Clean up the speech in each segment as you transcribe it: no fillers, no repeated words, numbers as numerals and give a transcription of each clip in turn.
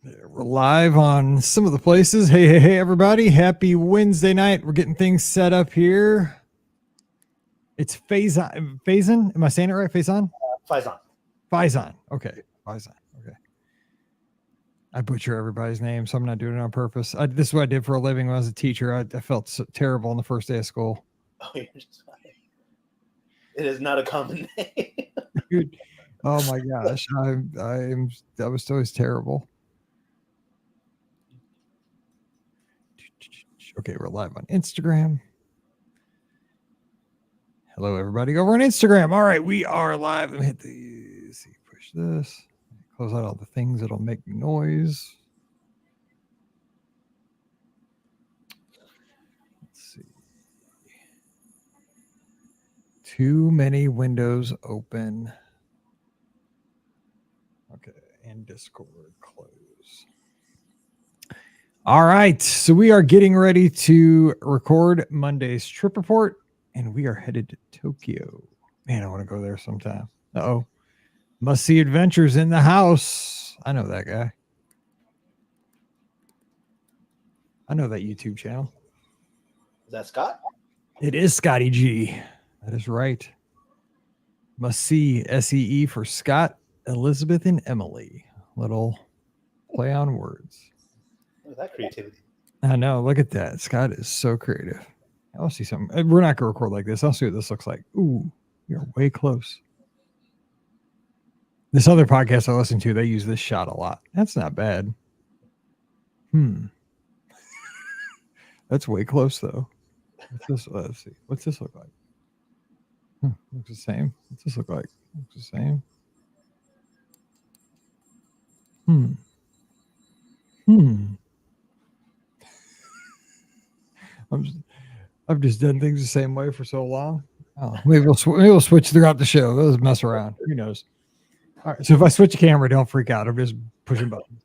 We're live on some of the places. Hey, everybody. Happy Wednesday night. We're getting things set up here. It's Faizan. Faizan? Am I saying it right? Faizan? Faizan. Okay. Faizan. Okay. I butcher everybody's name, so I'm not doing it on purpose. This is what I did for a living when I was a teacher. I felt so terrible on the first day of school. Oh, you're just fine. It is not a common name. Dude, oh my gosh. That was always terrible. Okay, we're live on Instagram. Hello, everybody over on Instagram. All right, we are live. Let me hit the push this. Close out all the things that'll make noise. Let's see. Too many windows open. Okay, and Discord close. All right, so we are getting ready to record Monday's trip report, and we are headed to Tokyo. Man, I want to go there sometime. Uh-oh. Must See Adventures in the house. I know that guy. I know that YouTube channel. Is that Scott? It is Scotty G. That is right. Must See, SEE for Scott, Elizabeth, and Emily. Little play on words. Look at that creativity. I know. Look at that. Scott is so creative. I'll see something. We're not going to record like this. I'll see what this looks like. Ooh, you're way close. This other podcast I listen to, they use this shot a lot. That's not bad. That's way close, though. What's this? Let's see. What's this look like? Looks the same. What's this look like? Looks the same. I've just done things the same way for so long. Oh, maybe we'll switch throughout the show. Let's mess around. Who knows? All right. So if I switch the camera, don't freak out. I'm just pushing buttons.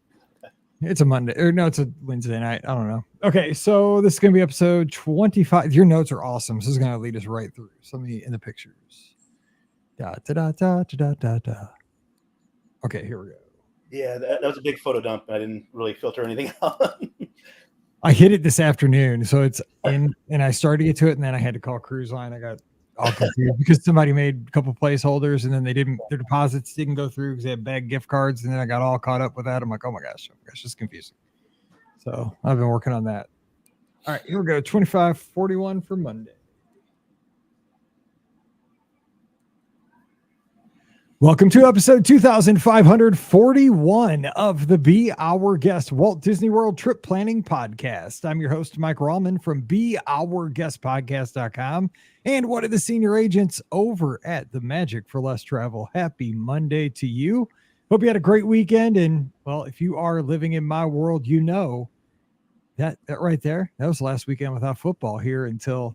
It's a Monday. Or no, it's a Wednesday night. I don't know. Okay. So this is going to be episode 25. Your notes are awesome. So this is going to lead us right through. So let me in the pictures. Okay. Here we go. Yeah, that was a big photo dump. I didn't really filter anything out. I hit it this afternoon, so it's in, and I started to get to it, and then I had to call Cruise Line. I got all confused because somebody made a couple placeholders, and then their deposits didn't go through because they had bad gift cards, and then I got all caught up with that. I'm like, oh my gosh, it's confusing. So I've been working on that. All right, here we go. 2541 for Monday. Welcome to episode 2541 of the Be Our Guest Walt Disney World Trip Planning Podcast. I'm your host, Mike Rallman from BeOurGuestPodcast.com and one of the senior agents over at the Magic for Less Travel. Happy Monday to you. Hope you had a great weekend. And, well, if you are living in my world, you know that right there, that was the last weekend without football here until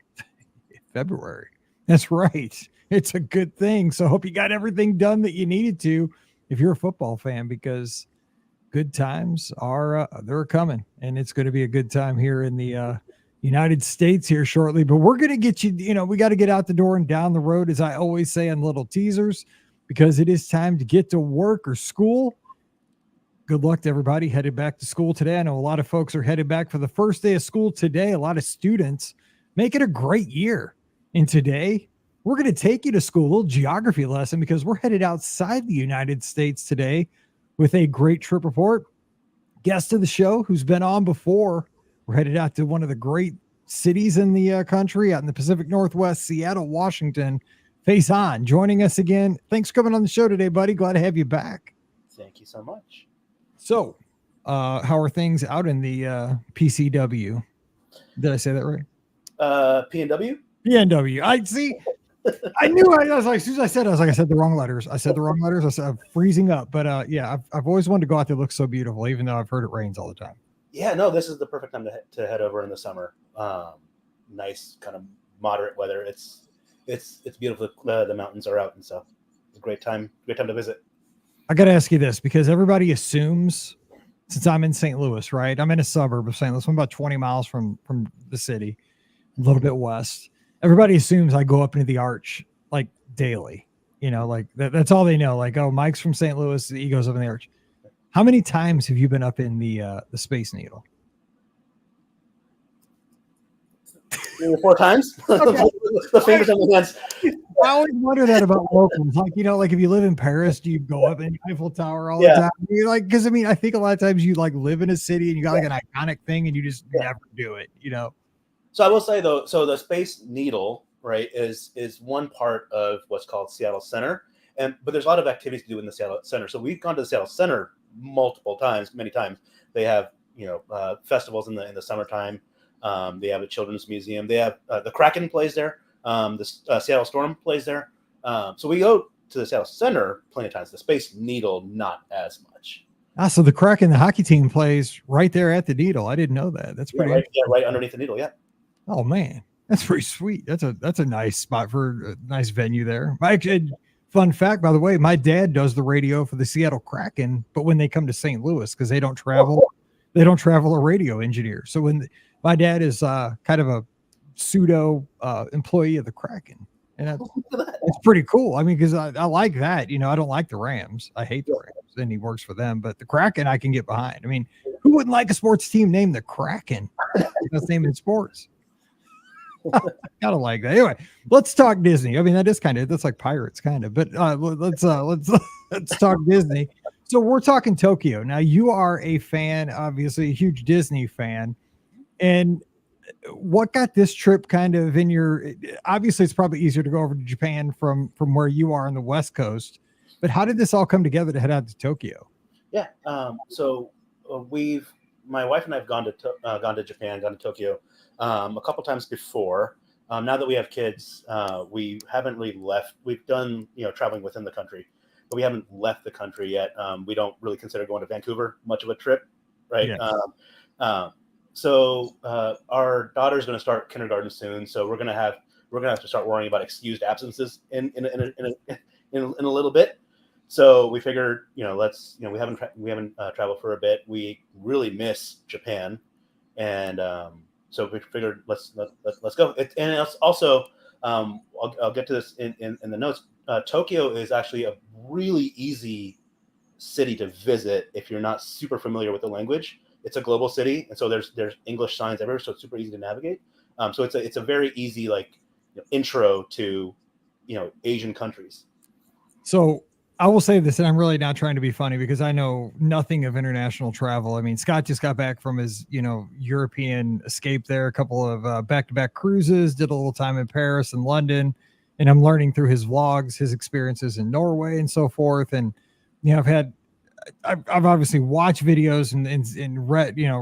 February. That's right. It's a good thing. So hope you got everything done that you needed to if you're a football fan, because good times are they're coming, and it's going to be a good time here in the United States here shortly. But we're going to get you, we got to get out the door and down the road, as I always say on little teasers, because it is time to get to work or school. Good luck to everybody headed back to school today. I know a lot of folks are headed back for the first day of school today. A lot of students make it a great year. And today, we're going to take you to school, a little geography lesson, because we're headed outside the United States today with a great trip report. Guest of the show who's been on before. We're headed out to one of the great cities in the country, out in the Pacific Northwest, Seattle, Washington. Faizan joining us again. Thanks for coming on the show today, buddy. Glad to have you back. Thank you so much. So, how are things out in the PCW? Did I say that right? PNW? PNW. I see. I knew I was like, as soon as I said the wrong letters. I said I'm freezing up. But yeah, I've always wanted to go out there. It looks so beautiful, even though I've heard it rains all the time. Yeah, no, this is the perfect time to head over in the summer. Nice kind of moderate weather. It's beautiful. The mountains are out, and so it's a great time to visit. I got to ask you this, because everybody assumes, since I'm in St. Louis, right? I'm in a suburb of St. Louis. I'm about 20 miles from the city, a little bit west. Everybody assumes I go up into the arch like daily, like that's all they know. Like, oh, Mike's from St. Louis. He goes up in the arch. How many times have you been up in the Space Needle? 3 or 4 times. Okay. The fingers on the hands. I always wonder that about locals. Like, like if you live in Paris, do you go up in the Eiffel Tower all the time? You're like, because I mean, I think a lot of times you like live in a city and you got like an iconic thing and you just never do it, So I will say though, so the Space Needle, right, is one part of what's called Seattle Center, but there's a lot of activities to do in the Seattle Center. So we've gone to the Seattle Center many times. They have festivals in the summertime. They have a children's museum. They have the Kraken plays there. The Seattle Storm plays there. So we go to the Seattle Center plenty of times. The Space Needle, not as much. So the Kraken, the hockey team, plays right there at the Needle. I didn't know that. That's pretty. Right underneath the Needle. Yeah. Oh man, that's pretty sweet. That's a nice spot for a nice venue there. Mike, fun fact, by the way, my dad does the radio for the Seattle Kraken, but when they come to St. Louis, because they don't travel a radio engineer. So when my dad is kind of a pseudo employee of the Kraken, and that's pretty cool. I mean, because I like that. I don't like the Rams. I hate the Rams, and he works for them. But the Kraken, I can get behind. I mean, who wouldn't like a sports team named the Kraken? That's named in sports. Gotta like that. Anyway, let's talk Disney. I mean, that's like Pirates, kind of. But let's talk Disney. So we're talking Tokyo. Now, you are a fan, obviously a huge Disney fan, and what got this trip kind of in your? Obviously, it's probably easier to go over to Japan from where you are on the West Coast. But how did this all come together to head out to Tokyo? Yeah. So my wife and I have gone to Japan, gone to Tokyo a couple times before. Now that we have kids, we haven't really left. We've done traveling within the country, but we haven't left the country yet. We don't really consider going to Vancouver much of a trip, right? Yeah. So our daughter's going to start kindergarten soon, so we're gonna have to start worrying about excused absences in a little bit. So we figured, we haven't traveled for a bit. We really miss Japan, and so we figured let's go. And it's also, I'll get to this in the notes. Tokyo is actually a really easy city to visit if you're not super familiar with the language. It's a global city, and so there's English signs everywhere, so it's super easy to navigate. So it's a very easy intro to Asian countries. So I will say this, and I'm really not trying to be funny because I know nothing of international travel. I mean, Scott just got back from his, European escape there, a couple of back-to-back cruises, did a little time in Paris and London, and I'm learning through his vlogs, his experiences in Norway and so forth. And, I've obviously watched videos and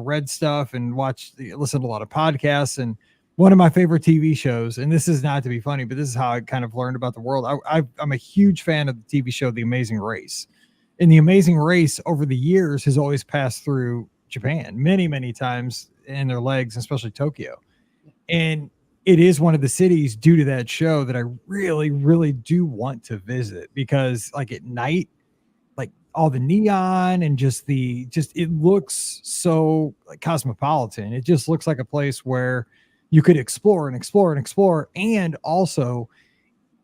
read stuff and listened to a lot of podcasts. And one of my favorite TV shows, and this is not to be funny, but this is how I kind of learned about the world. I'm a huge fan of the TV show The Amazing Race. And The Amazing Race over the years has always passed through Japan many, many times in their legs, especially Tokyo. And it is one of the cities due to that show that I really, really do want to visit because at night, all the neon and it looks so cosmopolitan. It just looks like a place where you could explore and explore and explore. And also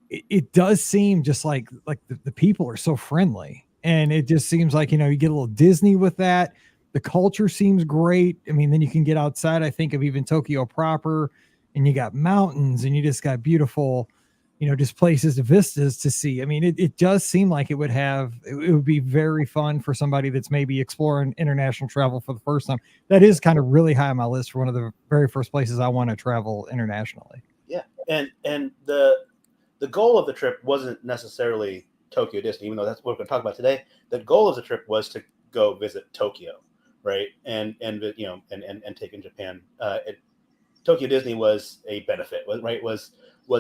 it does seem just like the people are so friendly, and it just seems like, you get a little Disney with that. The culture seems great. I mean, then you can get outside, I think, of even Tokyo proper, and you got mountains and you just got beautiful, just places to vistas to see. I mean, it does seem like it would be very fun for somebody that's maybe exploring international travel for the first time. That is kind of really high on my list for one of the very first places I want to travel internationally. Yeah. And the goal of the trip wasn't necessarily Tokyo Disney, even though that's what we're going to talk about today. The goal of the trip was to go visit Tokyo, right? And take in Japan. Tokyo Disney was a benefit, right? Was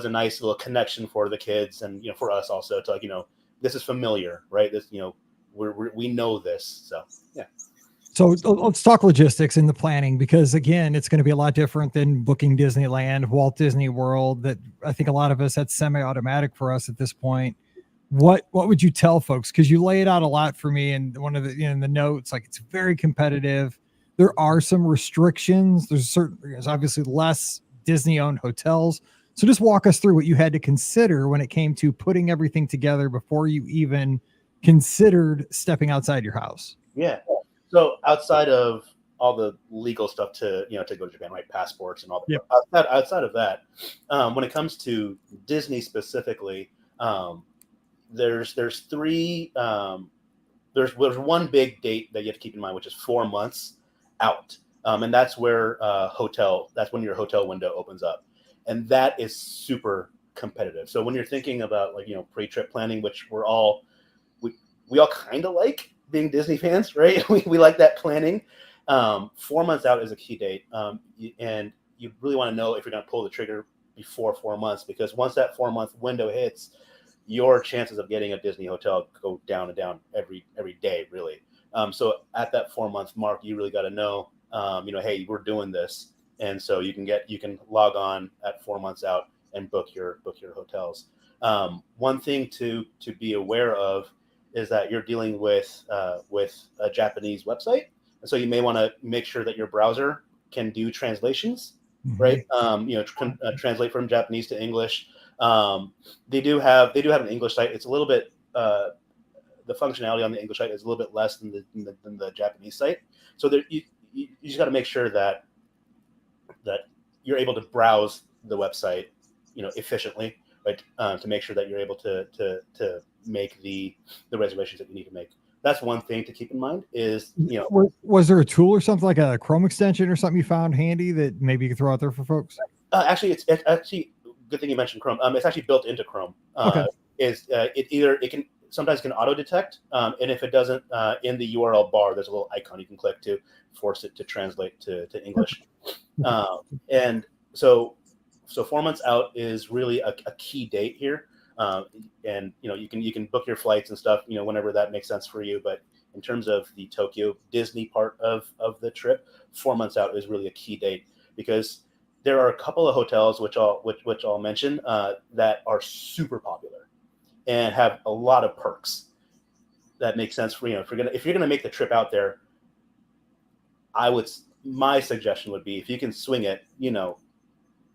a nice little connection for the kids and for us also to this is familiar, right? This we know this, so yeah. So let's talk logistics and the planning, because again, it's going to be a lot different than booking Disneyland, Walt Disney World. That I think a lot of us, that's semi-automatic for us at this point. What would you tell folks? Because you lay it out a lot for me, and one of the in the notes, it's very competitive. There are some restrictions. There's obviously less Disney-owned hotels. So just walk us through what you had to consider when it came to putting everything together before you even considered stepping outside your house. Yeah. So outside of all the legal stuff to to go to Japan, right? Passports and all that. Yep. Outside of that, when it comes to Disney specifically, there's three. There's one big date that you have to keep in mind, which is 4 months out, and that's where that's when your hotel window opens up, and that is super competitive. So when you're thinking about like pre-trip planning, which we all kind of like being Disney fans, right? We like that planning. 4 months out is a key date, and you really want to know if you're going to pull the trigger before 4 months, because once that 4 month window hits, your chances of getting a Disney hotel go down and down every day, really. So at that 4 month mark, you really got to know, hey, we're doing this, and so you can log on at 4 months out and book your hotels. One thing to be aware of is that you're dealing with a Japanese website, and so you may want to make sure that your browser can do translations, right? Translate from Japanese to English. They do have an English site. It's a little bit the functionality on the English site is a little bit less than the Japanese site. So there, you just got to make sure that you're able to browse the website, efficiently, right? To make sure that you're able to make the reservations that you need to make. That's one thing to keep in mind. Is was there a tool or something like a Chrome extension or something you found handy that maybe you could throw out there for folks? Actually, it's actually good thing you mentioned Chrome. It's actually built into Chrome. Okay. It can sometimes auto detect, and if it doesn't, in the URL bar, there's a little icon you can click to force it to translate to English. And so 4 months out is really a key date here. And you can book your flights and stuff, whenever that makes sense for you. But in terms of the Tokyo Disney part of the trip, 4 months out is really a key date, because there are a couple of hotels which I'll mention that are super popular and have a lot of perks that make sense for if you're gonna make the trip out there. My suggestion would be, if you can swing it,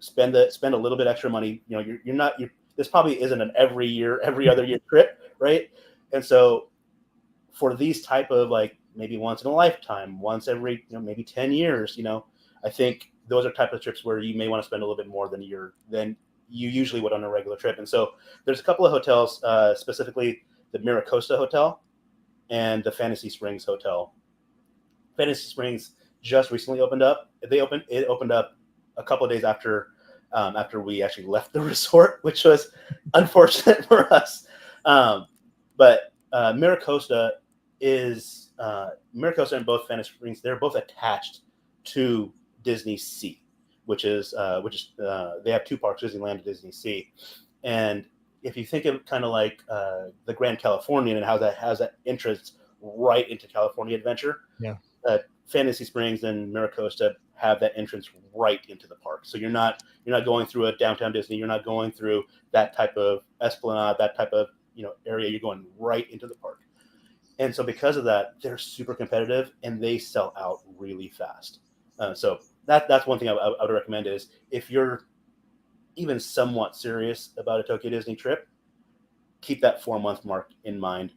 spend a little bit extra money. This probably isn't an every other year trip, right? And so for these type of, like, maybe once in a lifetime, once every maybe 10 years, I think those are type of trips where you may want to spend a little bit more than you usually would on a regular trip. And so there's a couple of hotels, specifically the Miracosta Hotel and the Fantasy Springs Hotel. Fantasy Springs just recently opened up. It opened up a couple of days after we actually left the resort, which was unfortunate for us. But Miracosta and both Fantasy Springs, they're both attached to Disney Sea, which is they have two parks, Disneyland and Disney Sea. And if you think of kind of like the Grand Californian and how that has that entrance right into California Adventure, Fantasy Springs and Miracosta have that entrance right into the park. So you're not going through a downtown Disney. You're not going through that type of esplanade, that type of area. You're going right into the park. And so because of that, they're super competitive and they sell out really fast. So that's one thing I would recommend, is if you're even somewhat serious about a Tokyo Disney trip, keep that 4 month mark in mind.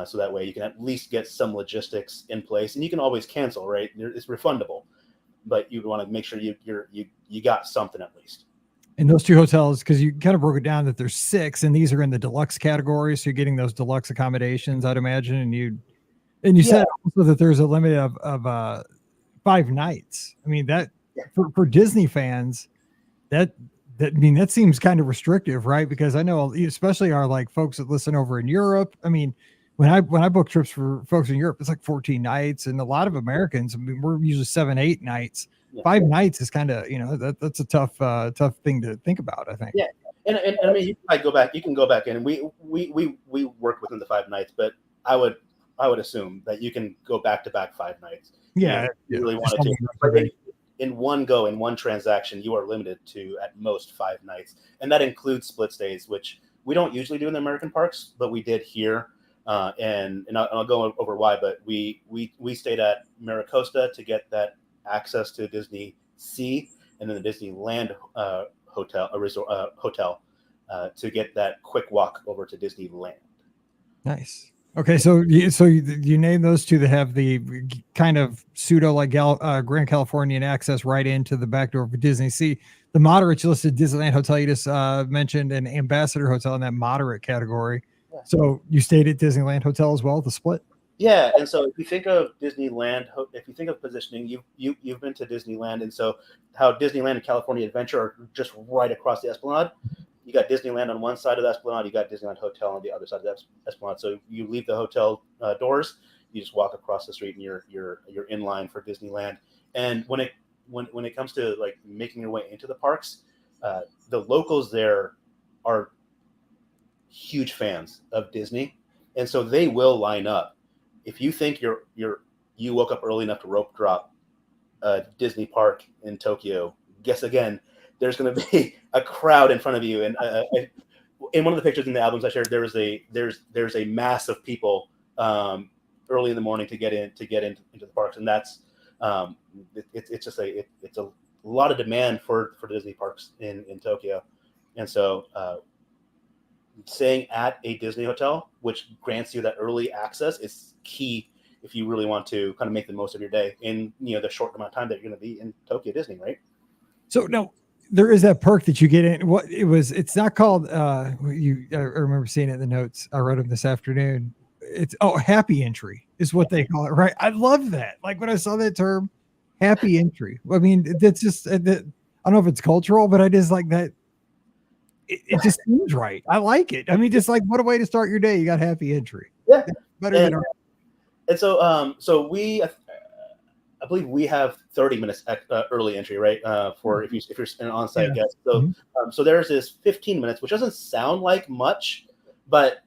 So that way you can at least get some logistics in place, and you can always cancel, right? It's refundable, but you want to make sure you got something at least. And those two hotels, because you kind of broke it down that there's 6, and these are in the deluxe category, so you're getting those deluxe accommodations, I'd imagine. And you said also that there's a limit of 5 nights. I mean, that for Disney fans, that seems kind of restrictive, right? Because I know, especially our like folks that listen over in Europe. I mean, when I book trips for folks in Europe, it's like 14 nights, and a lot of Americans, I mean, we're usually 7-8 nights. 5 nights is kind of, that's a tough thing to think about, I think. Yeah. And I mean, you can go back in, and we work within the 5 nights, but I would assume that you can go back to back 5 nights. Yeah. You really wanted to. But in one transaction, you are limited to at most 5 nights. And that includes split stays, which we don't usually do in the American parks, but we did here. And I'll go over why, but we stayed at Miracosta to get that access to Disney Sea, and then the Disneyland hotel to get that quick walk over to Disneyland. Nice. Okay, so you name those two that have the kind of pseudo like Grand Californian access right into the back door of Disney. See, the moderates you listed Disneyland Hotel you just mentioned, an Ambassador Hotel in that moderate category. Yeah. So you stayed at Disneyland Hotel as well, the split. Yeah, and so if you think of Disneyland, if you think of positioning, you've been to Disneyland, and so how Disneyland and California Adventure are just right across the Esplanade. You got Disneyland on one side of the Esplanade, you got Disneyland Hotel on the other side of the Esplanade. So you leave the hotel doors, you just walk across the street, and you're in line for Disneyland. And when it comes to like making your way into the parks, the locals there are huge fans of Disney, and so they will line up. If you think you woke up early enough to rope drop a Disney park in Tokyo, guess again, there's going to be a crowd in front of you. And in one of the pictures in the albums I shared, there's a mass of people early in the morning to get into the parks, and that's it's a lot of demand for Disney parks in Tokyo, and so. Staying at a Disney hotel, which grants you that early access, is key if you really want to kind of make the most of your day in the short amount of time that you're going to be in Tokyo Disney, right? So no, there is that perk that you get in. It's not called. I remember seeing it in the notes. I read them this afternoon. It's happy entry is what they call it, right? I love that. Like when I saw that term, happy entry. I mean, that's just. I don't know if it's cultural, but I just like that. It just seems right. I like it. I mean, just like what a way to start your day. You got happy entry. Yeah, better than. And so we, I believe we have 30 minutes early entry, right? For if you're an on-site guest. So so there's this 15 minutes, which doesn't sound like much, but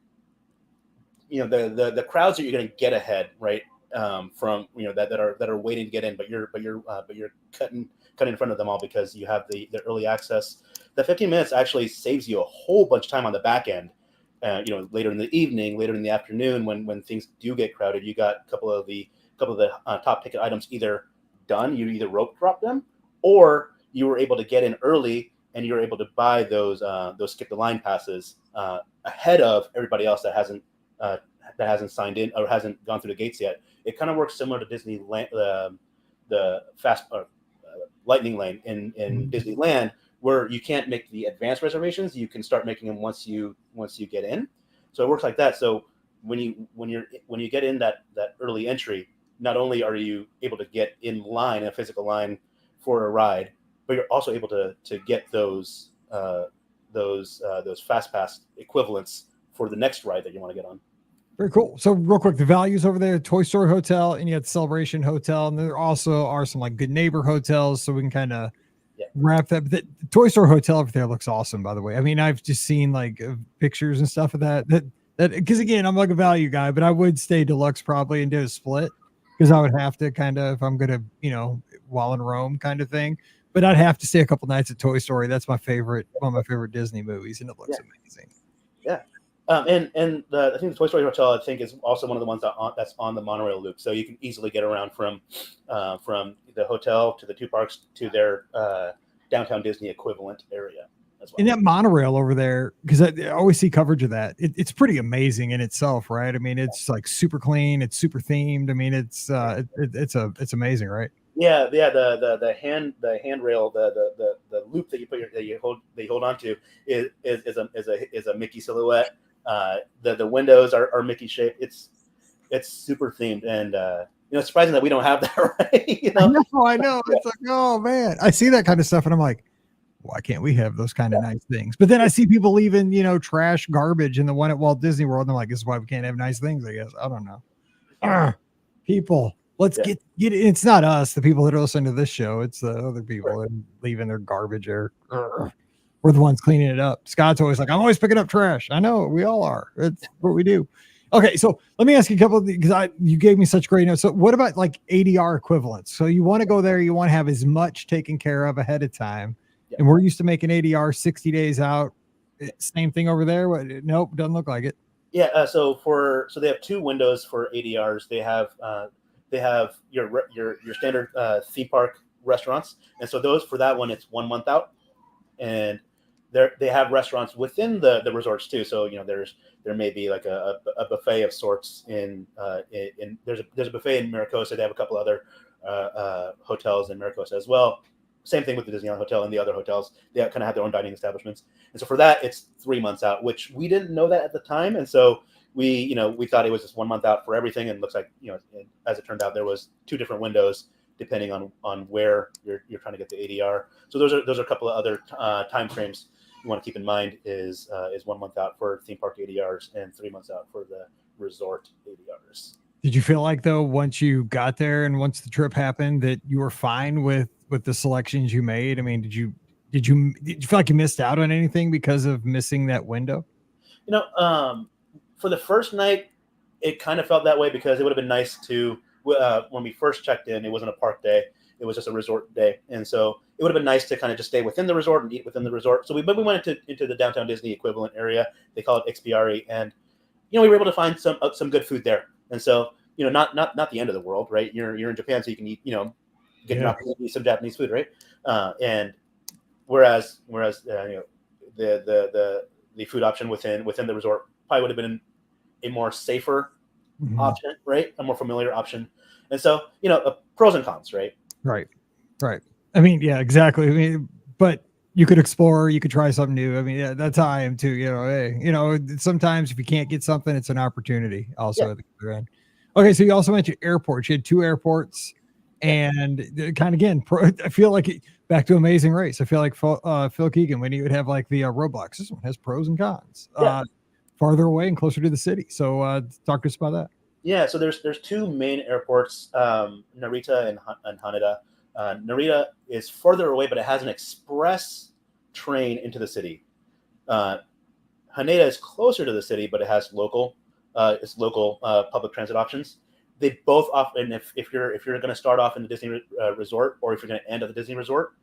the crowds that you're going to get ahead, right? From that are waiting to get in, but you're cutting in front of them all because you have the early access. The 15 minutes actually saves you a whole bunch of time on the back end. Later in the evening, later in the afternoon, when things do get crowded, you got a couple of the top ticket items either done. You either rope drop them, or you were able to get in early and you were able to buy those skip the line passes ahead of everybody else that hasn't signed in or hasn't gone through the gates yet. It kind of works similar to Disneyland, the fast lightning lane in Disneyland, where you can't make the advanced reservations. You can start making them once you get in. So it works like that. So when you get in that early entry, not only are you able to get in line, a physical line for a ride, but you're also able to get those fast pass equivalents for the next ride that you want to get on. Very cool. So real quick, the values over there, Toy Story Hotel, and you had the Celebration Hotel, and there also are some like Good Neighbor hotels, so we can kind of wrap that. But the Toy Story Hotel over there looks awesome, by the way. I mean, I've just seen like pictures and stuff of that because again, I'm like a value guy, but I would stay deluxe probably and do a split because I would have to kind of, if I'm going to, while in Rome kind of thing, but I'd have to stay a couple nights at Toy Story. That's one of my favorite Disney movies, and it looks amazing. Yeah. I think the Toy Story Hotel, I think, is also one of the ones that's on the monorail loop, so you can easily get around from the hotel to the two parks to their downtown Disney equivalent area as well. In that monorail over there, because I always see coverage of that, it's pretty amazing in itself, right? I mean, it's like super clean, it's super themed. I mean, it's amazing, right? Yeah. The handrail, the loop that you hold onto is a Mickey silhouette. The windows are Mickey shaped. It's super themed, and it's surprising that we don't have that, right? I know. It's like, oh man, I see that kind of stuff, and I'm like, why can't we have those kind of nice things? But then I see people leaving, trash, garbage in the one at Walt Disney World, and I'm like, this is why we can't have nice things. I guess I don't know. People, let's get it. It's not us, the people that are listening to this show. It's the other people that leaving their garbage there. We're the ones cleaning it up. Scott's always like, I'm always picking up trash. I know, we all are. It's what we do. Okay, so let me ask you a couple of things, because you gave me such great notes. So what about like ADR equivalents? So you want to go there, you want to have as much taken care of ahead of time. And we're used to making ADR 60 days out. Same thing over there? Nope, doesn't look like it. Yeah, so they have two windows for ADRs. They have your standard theme park restaurants, and so for that one it's 1 month out, and they have restaurants within the resorts too. So there may be like a buffet of sorts in there's a buffet in Maricosa. They have a couple other hotels in Maricosa as well. Same thing with the Disneyland Hotel and the other hotels. They kind of have their own dining establishments. And so for that, it's 3 months out, which we didn't know that at the time. And so we thought it was just 1 month out for everything. And it looks like, as it turned out, there was 2 different windows depending on where you're trying to get the ADR. So those are a couple of other time frames you want to keep in mind is 1 month out for theme park ADRs and 3 months out for the resort ADRs. Did you feel like, though, once you got there and once the trip happened, that you were fine with the selections you made? I mean, did you feel like you missed out on anything because of missing that window? For the first night, it kind of felt that way because it would have been nice to, when we first checked in, it wasn't a park day. It was just a resort day. And so it would have been nice to kind of just stay within the resort and eat within the resort. So we went into the downtown Disney equivalent area. They call it Xpiari. And, we were able to find some good food there. And so, not the end of the world, right? You're in Japan, so you can eat, get an opportunity to eat some Japanese food, right? And whereas the food option within the resort probably would have been a more safer option, right? A more familiar option. And so, pros and cons, right? Right. I mean, yeah, exactly. I mean, but you could explore, you could try something new. I mean, yeah, that's how I am too. Sometimes if you can't get something, it's an opportunity also at the other end. Okay, so you also mentioned airports. You had 2 airports, and kind of again, I feel like back to Amazing Race. I feel like Phil Keegan, when he would have like the Roblox, this one has pros and cons. Farther away and closer to the city. So talk to us about that. Yeah, so there's 2 main airports, Narita and Haneda. Narita is further away, but it has an express train into the city. Haneda is closer to the city, but it has local public transit options. They both offer, and if you're going to start off in the Disney resort, or if you're going to end at the Disney resort,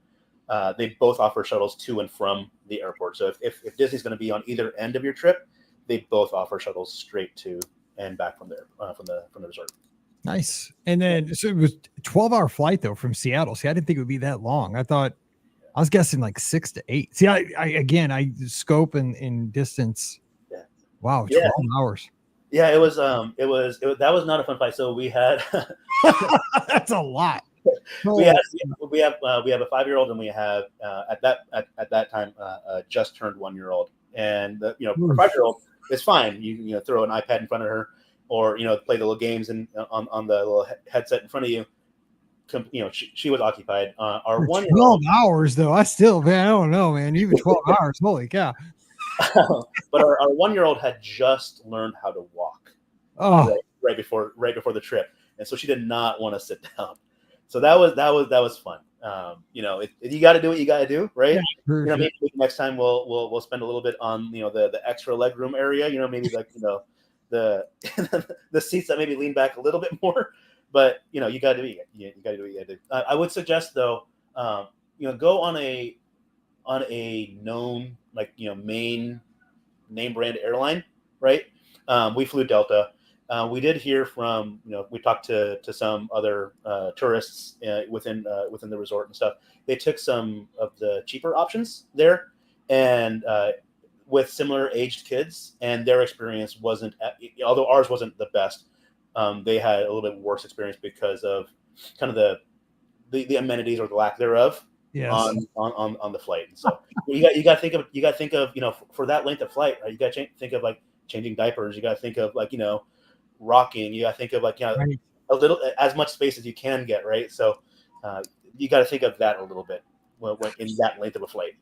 they both offer shuttles to and from the airport. So if Disney's going to be on either end of your trip, they both offer shuttles straight to and back from there from the resort. Nice. And then so it was a 12-hour flight though from Seattle. See, I didn't think it would be that long. I was guessing like 6 to 8. See, I scope in distance. Yeah. Wow, 12 hours. Yeah, it was that was not a fun flight. So we had that's a lot. we have a 5-year-old, and we have at that time just turned 1-year-old, and the 5-year-old is fine. You throw an iPad in front of her, or play the little games and on the little headset in front of you. She was occupied. Our 1-year-old 12 hours though. I don't know, man. Even 12 hours, holy cow. But our 1-year-old had just learned how to walk. Right before the trip, and so she did not want to sit down. So that was fun. You got to do what you got to do, right? Yeah, maybe next time we'll spend a little bit on the extra leg room area. Maybe like the the seats that maybe lean back a little bit more. But you got to do what you got to do what you got to do. I would suggest though, go on a known main name brand airline, right? We flew Delta. We did hear from we talked to some other tourists within the resort and stuff. They took some of the cheaper options there, and with similar aged kids, and their experience wasn't, although ours wasn't the best. They had a little bit worse experience because of kind of the amenities or the lack thereof on the flight. And so you got to think of for that length of flight, right? You got to think of like changing diapers. You got to think of like rocking. You got to think of like right. a little, as much space as you can get, right? So you got to think of that a little bit when in that length of a flight.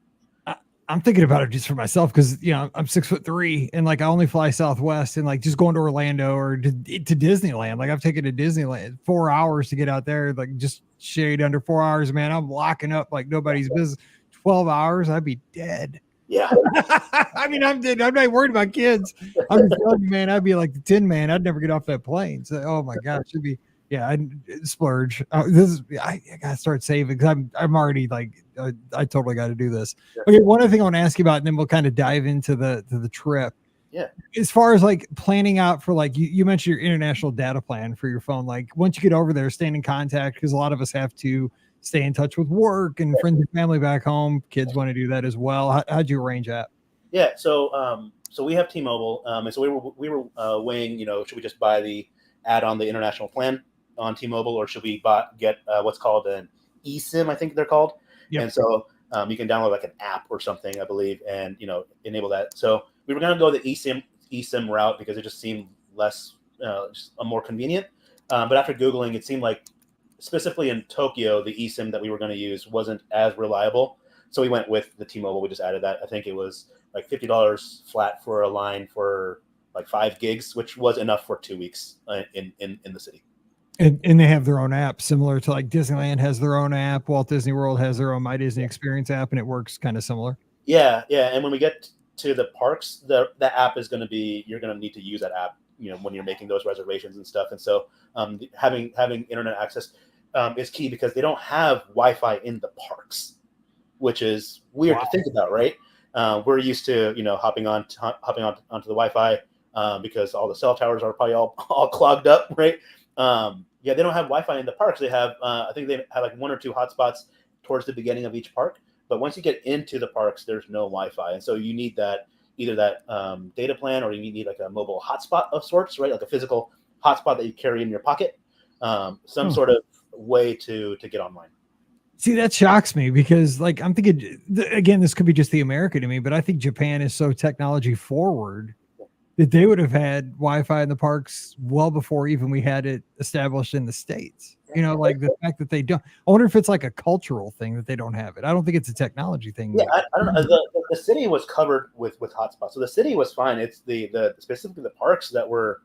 I'm thinking about it just for myself because I'm 6'3" and like I only fly Southwest, and like just going to Orlando or to Disneyland. Like I've taken to Disneyland 4 hours to get out there, like just shade under 4 hours, man. I'm locking up like nobody's business. 12 hours, I'd be dead. Yeah. I mean, I'm dead. I'm not worried about kids. I'm just telling you, man, I'd be like the Tin Man. I'd never get off that plane. So, oh my gosh, it'd be, I'd splurge. I gotta start saving because I'm already like, I totally got to do this. Yeah. Okay, one other thing I want to ask you about, and then we'll kind of dive into the trip. Yeah. As far as like planning out for like you mentioned your international data plan for your phone. Like once you get over there, staying in contact because a lot of us have to stay in touch with work and friends and family back home. Kids want to do that as well. How'd you arrange that? Yeah, so we have T-Mobile, and so we were weighing, should we just buy the add-on the international plan on T-Mobile, or should we get what's called an eSIM, I think they're called. Yep. And so you can download like an app or something, I believe, and enable that. So we were going to go the eSIM route because it just seemed less, just more convenient. But after Googling, it seemed like specifically in Tokyo, the eSIM that we were going to use wasn't as reliable. So we went with the T-Mobile. We just added that. I think it was like $50 flat for a line for like 5 gigs, which was enough for 2 weeks in the city. And they have their own app, similar to like Disneyland has their own app. Walt Disney World has their own My Disney Experience app, and it works kind of similar. Yeah. And when we get to the parks, the app is going to be, you're going to need to use that app, when you're making those reservations and stuff. And so having internet access is key because they don't have Wi-Fi in the parks, which is weird to think about, right? We're used to, hopping onto the Wi-Fi because all the cell towers are probably all clogged up, right? They don't have Wi-Fi in the parks. They have, I think they have like 1 or 2 hotspots towards the beginning of each park. But once you get into the parks, there's no Wi-Fi, and so you need either that data plan, or you need like a mobile hotspot of sorts, right? Like a physical hotspot that you carry in your pocket, some sort of way to get online. See, that shocks me because, like, I'm thinking, again, this could be just the American to me, but I think Japan is so technology forward that they would have had Wi-Fi in the parks well before even we had it established in the States. Like the fact that they don't. I wonder if it's like a cultural thing that they don't have it. I don't think it's a technology thing. Yeah, I don't know. The city was covered with hotspots, so the city was fine. It's the specifically the parks that were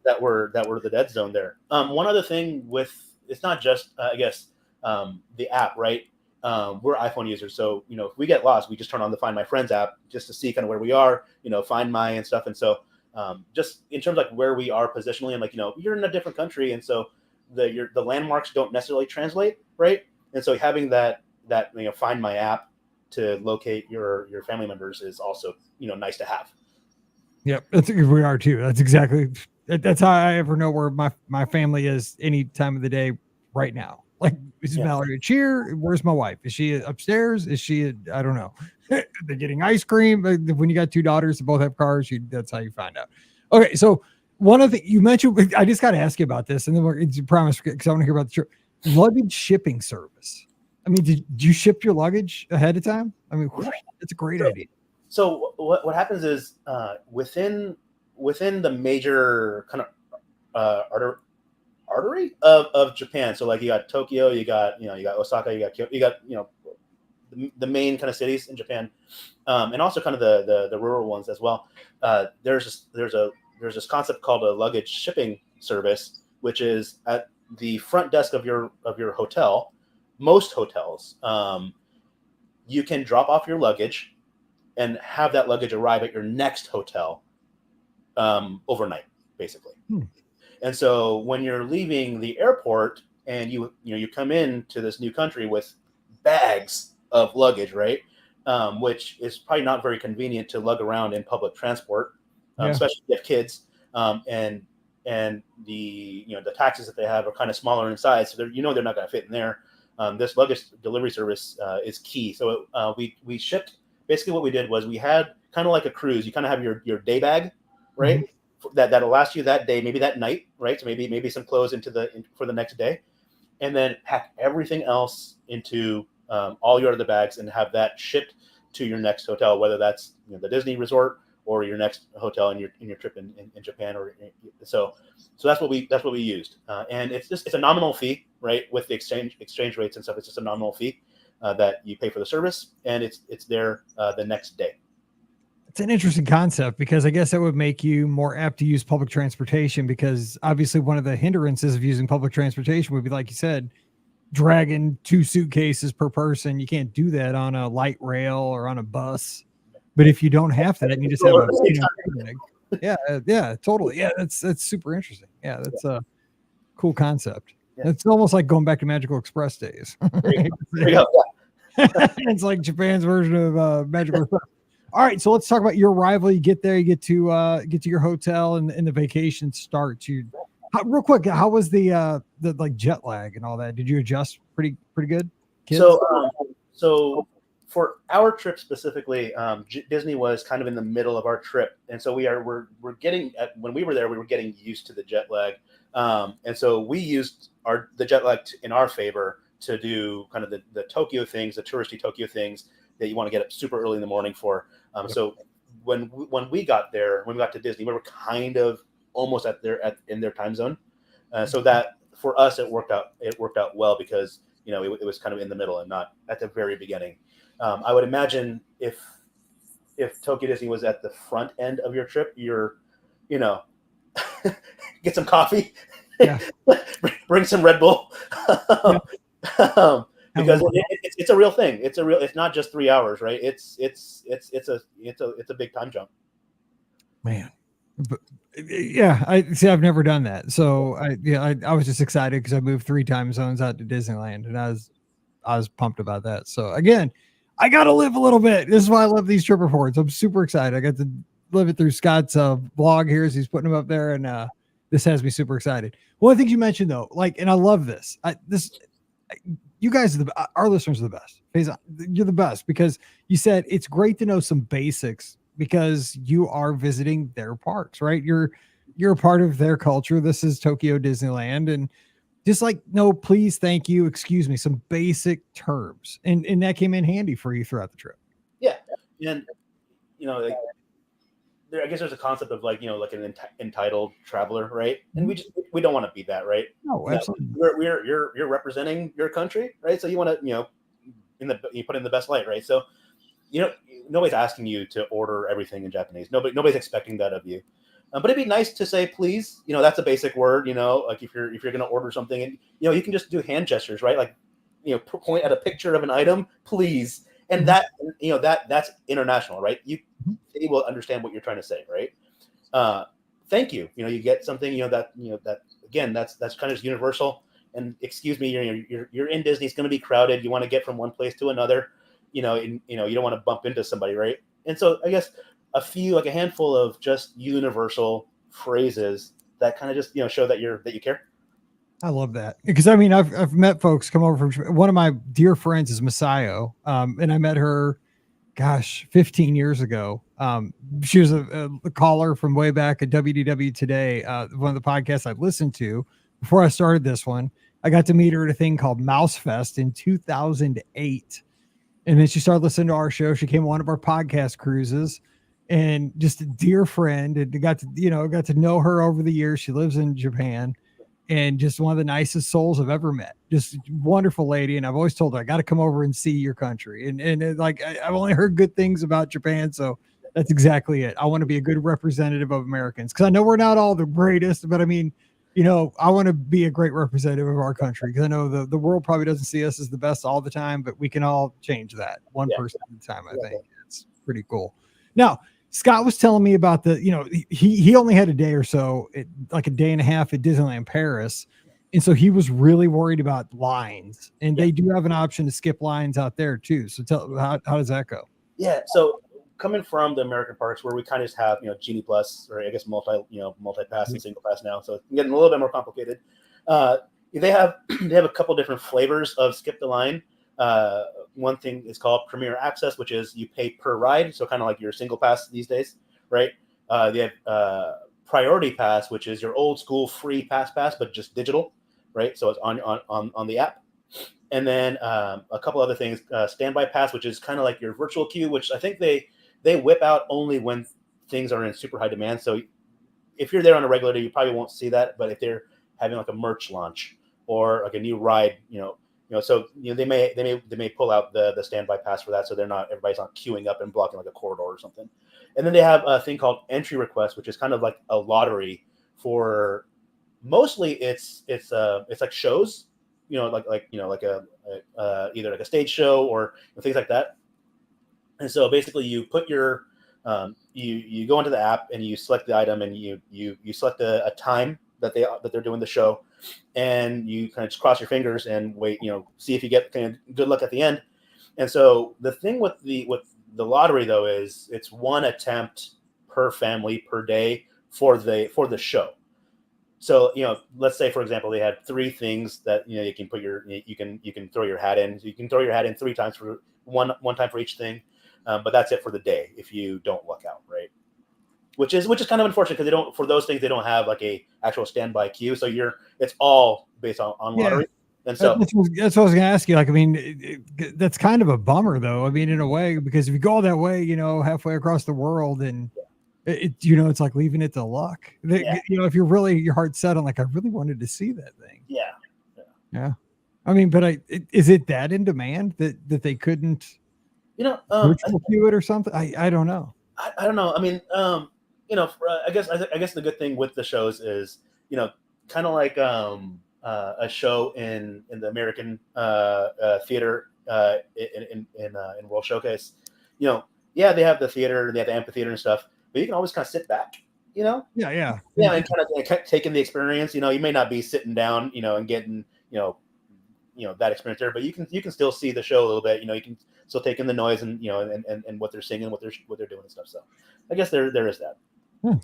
the dead zone there. One other thing it's not just I guess the app, right? We're iPhone users, so if we get lost, we just turn on the Find My Friends app just to see kind of where we are, Find My and stuff. And so just in terms of like where we are positionally, and like you're in a different country, and so the landmarks don't necessarily translate, right? And so having that Find My app to locate your family members is also nice to have. Yep, we are too. That's how I ever know where my family is any time of the day right now. Like, is Valerie cheer? Where's my wife? Is she upstairs? Is she? I don't know. They're getting ice cream. When you got 2 daughters that both have cars, that's how you find out. Okay, so one of the you mentioned, I just got to ask you about this, and then you promise because I want to hear about the trip. Luggage shipping service. I mean, did you ship your luggage ahead of time? I mean, that's a great idea. So what happens is within the major kind of artery of Japan. So like you got Tokyo, you got Osaka, you got Kyoto, you got the main kind of cities in Japan, and also kind of the rural ones as well. There's this concept called a luggage shipping service, which is at the front desk of your hotel. Most hotels, you can drop off your luggage and have that luggage arrive at your next hotel overnight, basically. And so when you're leaving the airport and you come into this new country with bags of luggage, right? Which is probably not very convenient to lug around in public transport, especially if you have kids. And the taxis that they have are kind of smaller in size, so they're not going to fit in there. This luggage delivery service is key. So we shipped. Basically, what we did was we had kind of like a cruise. You kind of have your day bag, right? Mm-hmm. That'll last you that day, maybe that night, right? So maybe some clothes for the next day, and then pack everything else into all your other bags and have that shipped to your next hotel, whether that's the Disney Resort or your next hotel in your trip in Japan, or so that's what we used, and it's a nominal fee, right? With the exchange rates and stuff, it's just a nominal fee that you pay for the service, and it's there the next day. It's an interesting concept because I guess that would make you more apt to use public transportation, because obviously one of the hindrances of using public transportation would be, like you said, dragging 2 suitcases per person. You can't do that on a light rail or on a bus. But if you don't have that, you just have yeah, totally. Yeah, that's super interesting. Yeah, that's a cool concept. Yeah. It's almost like going back to Magical Express days. There you go. It's like Japan's version of Magical Express. All right, so let's talk about your arrival. You get there, you get to your hotel, and the vacation starts. Real quick, how was the like jet lag and all that? Did you adjust pretty good? kids? So for our trip specifically, Disney was kind of in the middle of our trip, and so we're getting when we were there, we were getting used to the jet lag, and so we used the jet lag in our favor to do kind of the Tokyo things, the touristy Tokyo things that you want to get up super early in the morning for. So when we got there, when we got to Disney, we were kind of almost in their time zone, so that for us it worked out well because it was kind of in the middle and not at the very beginning. I would imagine if Tokyo Disney was at the front end of your trip, you're get some coffee, bring some Red Bull. Because it's a real thing. It's not just 3 hours, right? It's a big time jump. Man, but yeah, I've never done that, so I was just excited because I moved 3 time zones out to Disneyland, and I was pumped about that. So again, I got to live a little bit. This is why I love these trip reports. I'm super excited. I got to live it through Scott's blog here as he's putting them up there, and this has me super excited. One of the things you mentioned though, and I love this. You guys are our listeners are the best. Faizan, you're the best because you said it's great to know some basics because you are visiting their parks, right? You're a part of their culture. This is Tokyo Disneyland, and just no, please, thank you, excuse me, some basic terms, and that came in handy for you throughout the trip. Yeah, and I guess there's a concept of an entitled traveler, right? And we don't want to be that, right? No, absolutely. You're representing your country, right? So you want to you put in the best light, right? So nobody's asking you to order everything in Japanese. Nobody's expecting that of you. But it'd be nice to say please. That's a basic word. Like if you're going to order something, and you can just do hand gestures, right? Like point at a picture of an item, please. And that's international, right? They will understand what you're trying to say, right? Thank you. You get something, that again, that's kind of universal. And excuse me, you're in Disney. It's going to be crowded. You want to get from one place to another. You don't want to bump into somebody, right? And so I guess a handful of just universal phrases that kind of just show that you care. I love that because I've met folks come over from one of my dear friends is Masayo, and I met her, 15 years ago. She was a caller from way back at WDW Today, one of the podcasts I listened to before I started this one. I got to meet her at a thing called Mouse Fest in 2008, and then she started listening to our show. She came on one of our podcast cruises. And just a dear friend, and got to know her over the years. She lives in Japan, and just one of the nicest souls I've ever met. Just wonderful lady. And I've always told her, I got to come over and see your country. And I've only heard good things about Japan. So that's exactly it. I want to be a good representative of Americans because I know we're not all the greatest, but I want to be a great representative of our country because I know the world probably doesn't see us as the best all the time, but we can all change that one person at a time. I think it's pretty cool. Now, Scott was telling me about he only had a day or so, like a day and a half at Disneyland Paris. And so he was really worried about lines, and they do have an option to skip lines out there too. So how does that go? Yeah. So coming from the American parks where we kind of just have, Genie Plus, or I guess multi-pass and single pass now. So it's getting a little bit more complicated. They have a couple different flavors of skip the line. One thing is called Premier Access, which is you pay per ride, so kind of like your single pass these days, right? They have Priority Pass, which is your old school free pass, but just digital, right? So it's on the app. And then a couple other things, Standby Pass, which is kind of like your virtual queue, which I think they whip out only when things are in super high demand. So if you're there on a regular day, you probably won't see that. But if they're having like a merch launch or like a new ride, so they may pull out the Standby Pass for that, so everybody's not queuing up and blocking like a corridor or something. And then they have a thing called Entry Request, which is kind of like a lottery for mostly it's like shows, like either like a stage show or things like that. And so basically, you put your you go into the app and you select the item and you select a time that they're doing the show, and you kind of just cross your fingers and wait, see if you get kind of good luck at the end. And so the thing with the lottery though is it's one attempt per family per day for the show. So let's say for example they had 3 things that you can put you can throw your hat in. So you can throw your hat in 3 times for one time for each thing, but that's it for the day if you don't luck out, right? Which is kind of unfortunate because they don't, for those things they don't have like a actual standby queue. So it's all based on lottery. And so that's what I was going to ask you. Like, I mean, that's kind of a bummer, though. I mean, in a way, because if you go that way, halfway across the world, and it's like leaving it to luck. If you're really your heart set on like, I really wanted to see that thing. Yeah. I mean, but is it that in demand that they couldn't, virtual queue it or something? I don't know. I don't know. I mean, I guess the good thing with the shows is, kind of like a show in the American theater in World Showcase. They have the theater, they have the amphitheater and stuff, but you can always kind of sit back. Yeah, and kind of take in the experience. You may not be sitting down, and getting that experience there, but you can still see the show a little bit. You can still take in the noise and and what they're singing, what they're doing and stuff. So I guess there is that.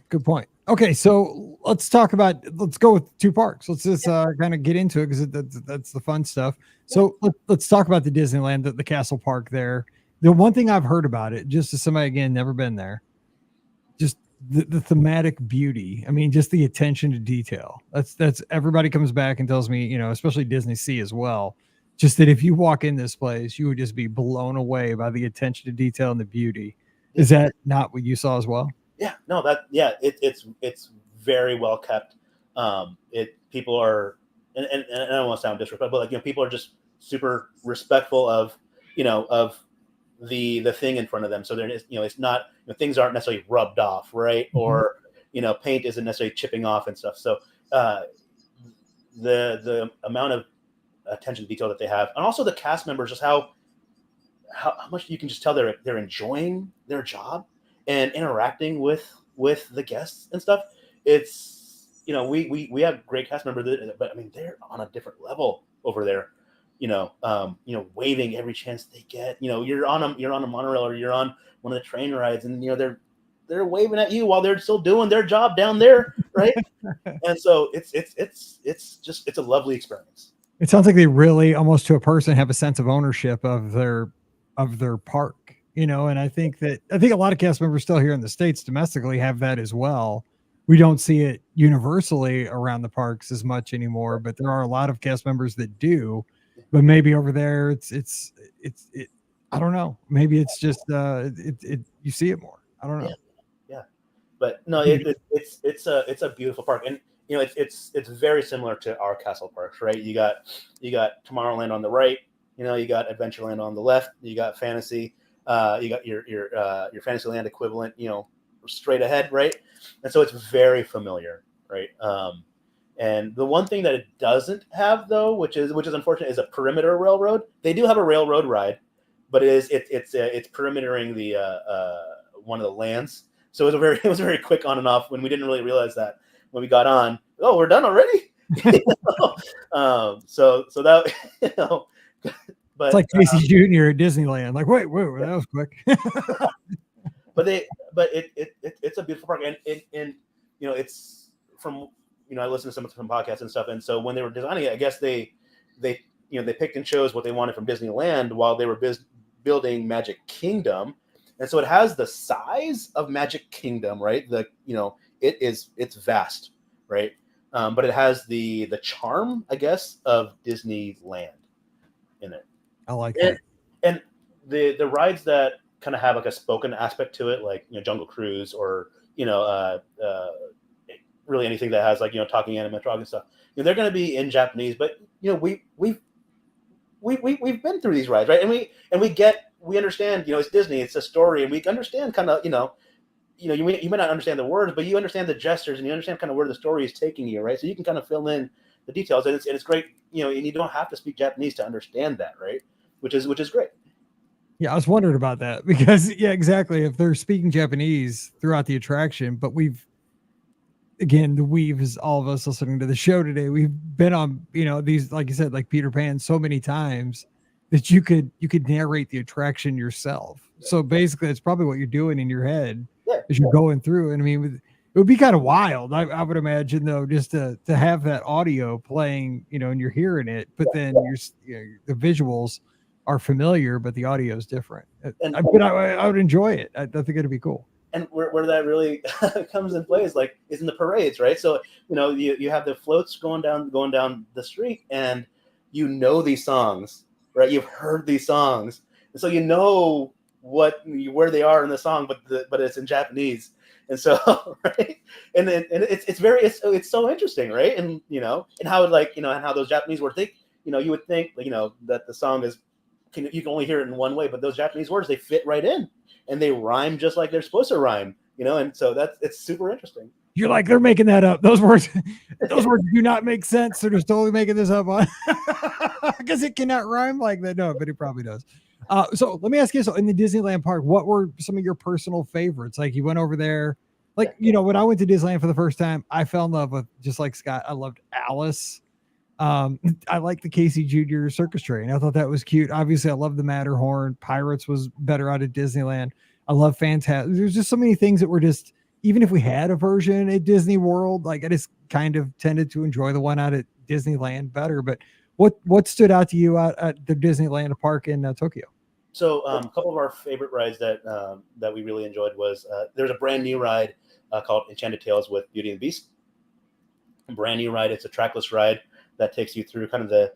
Good point. Okay, so let's go with 2 parks. Let's just kind of get into it because that's the fun stuff. So let's talk about the Disneyland, the Castle Park there. The one thing I've heard about it, just as somebody, again, never been there, just the thematic beauty. I mean, just the attention to detail. That's everybody comes back and tells me, especially Disney Sea as well, just that if you walk in this place, you would just be blown away by the attention to detail and the beauty. Is that not what you saw as well? Yeah, no, it's very well kept. People are, and I don't want to sound disrespectful, but people are just super respectful of the thing in front of them. So there is, it's not, things aren't necessarily rubbed off, right? Mm-hmm. Or paint isn't necessarily chipping off and stuff. So the amount of attention to detail that they have, and also the cast members, just how much you can just tell they're enjoying their job and interacting with the guests and stuff. It's we have great cast members, but I mean they're on a different level over there. Waving every chance they get. You're on a monorail or you're on one of the train rides, and they're waving at you while they're still doing their job down there, right? And so it's a lovely experience. It sounds like they really, almost to a person, have a sense of ownership of their park. And I think a lot of cast members still here in the States domestically have that as well. We don't see it universally around the parks as much anymore, but there are a lot of cast members that do. But maybe over there, it's I don't know. Maybe it's just you see it more. I don't know. Yeah. But no, it's a beautiful park, and it's very similar to our castle parks, right? You got Tomorrowland on the right, you got Adventureland on the left, you got Fantasy. You got your Fantasyland equivalent, straight ahead, right? And so it's very familiar, right? And the one thing that it doesn't have, though, which is unfortunate, is a perimeter railroad. They do have a railroad ride, but it's perimetering the one of the lands. So it was very quick on and off when we didn't really realize that when we got on. Oh, we're done already. So that But, it's like Casey Jr. at Disneyland. Like, wait, that was quick. but it's a beautiful park, and it's from I listen to some podcasts and stuff, and so when they were designing it, I guess they picked and chose what they wanted from Disneyland while they were building Magic Kingdom, and so it has the size of Magic Kingdom, right? It's vast, right? But it has the charm, I guess, of Disneyland in it. I like that. And the rides that kind of have like a spoken aspect to it, like Jungle Cruise, or really anything that has like talking animatronic and stuff, they're going to be in Japanese. But we've been through these rides, right? And we understand. It's Disney, it's a story, and we understand kind of you may not understand the words, but you understand the gestures, and you understand kind of where the story is taking you, right? So you can kind of fill in the details, and it's great. And you don't have to speak Japanese to understand that, right? Which is great. Yeah, I was wondering about that because exactly. If they're speaking Japanese throughout the attraction, but the weave is all of us listening to the show today. We've been on, these, like you said, like Peter Pan so many times that you could narrate the attraction yourself. So basically it's probably what you're doing in your head as you're going through. And I mean, would be kind of wild. I would imagine though, just to have that audio playing, and you're hearing it, but then the visuals are familiar, but the audio is different. But I would enjoy it. I think it'd be cool. And where that really comes in play is in the parades, right? So you have the floats going down the street, and these songs, right? You've heard these songs, and so where they are in the song, but it's in Japanese, and so right, and it's so interesting, right? And and how and how those Japanese words, you would think that the song is you can only hear it in one way, but those Japanese words, they fit right in. And they rhyme just like they're supposed to rhyme, and so it's super interesting. You're like, they're making that up. Those words do not make sense. They're just totally making this up on because it cannot rhyme like that. No, but it probably does. So let me ask you, so in the Disneyland park, what were some of your personal favorites? Like you went over there, when I went to Disneyland for the first time, I fell in love with, just like Scott, I loved Alice. I like the Casey Jr. circus train. I thought that was cute. Obviously, I love the Matterhorn. Pirates was better out at Disneyland. I love Fantastic. There's just so many things that were just, even if we had a version at Disney World, I just kind of tended to enjoy the one out at Disneyland better. But what stood out to you out at the Disneyland park in Tokyo? So a couple of our favorite rides that we really enjoyed was there's a brand new ride called Enchanted Tales with Beauty and the Beast. A brand new ride. It's a trackless ride that takes you through kind of the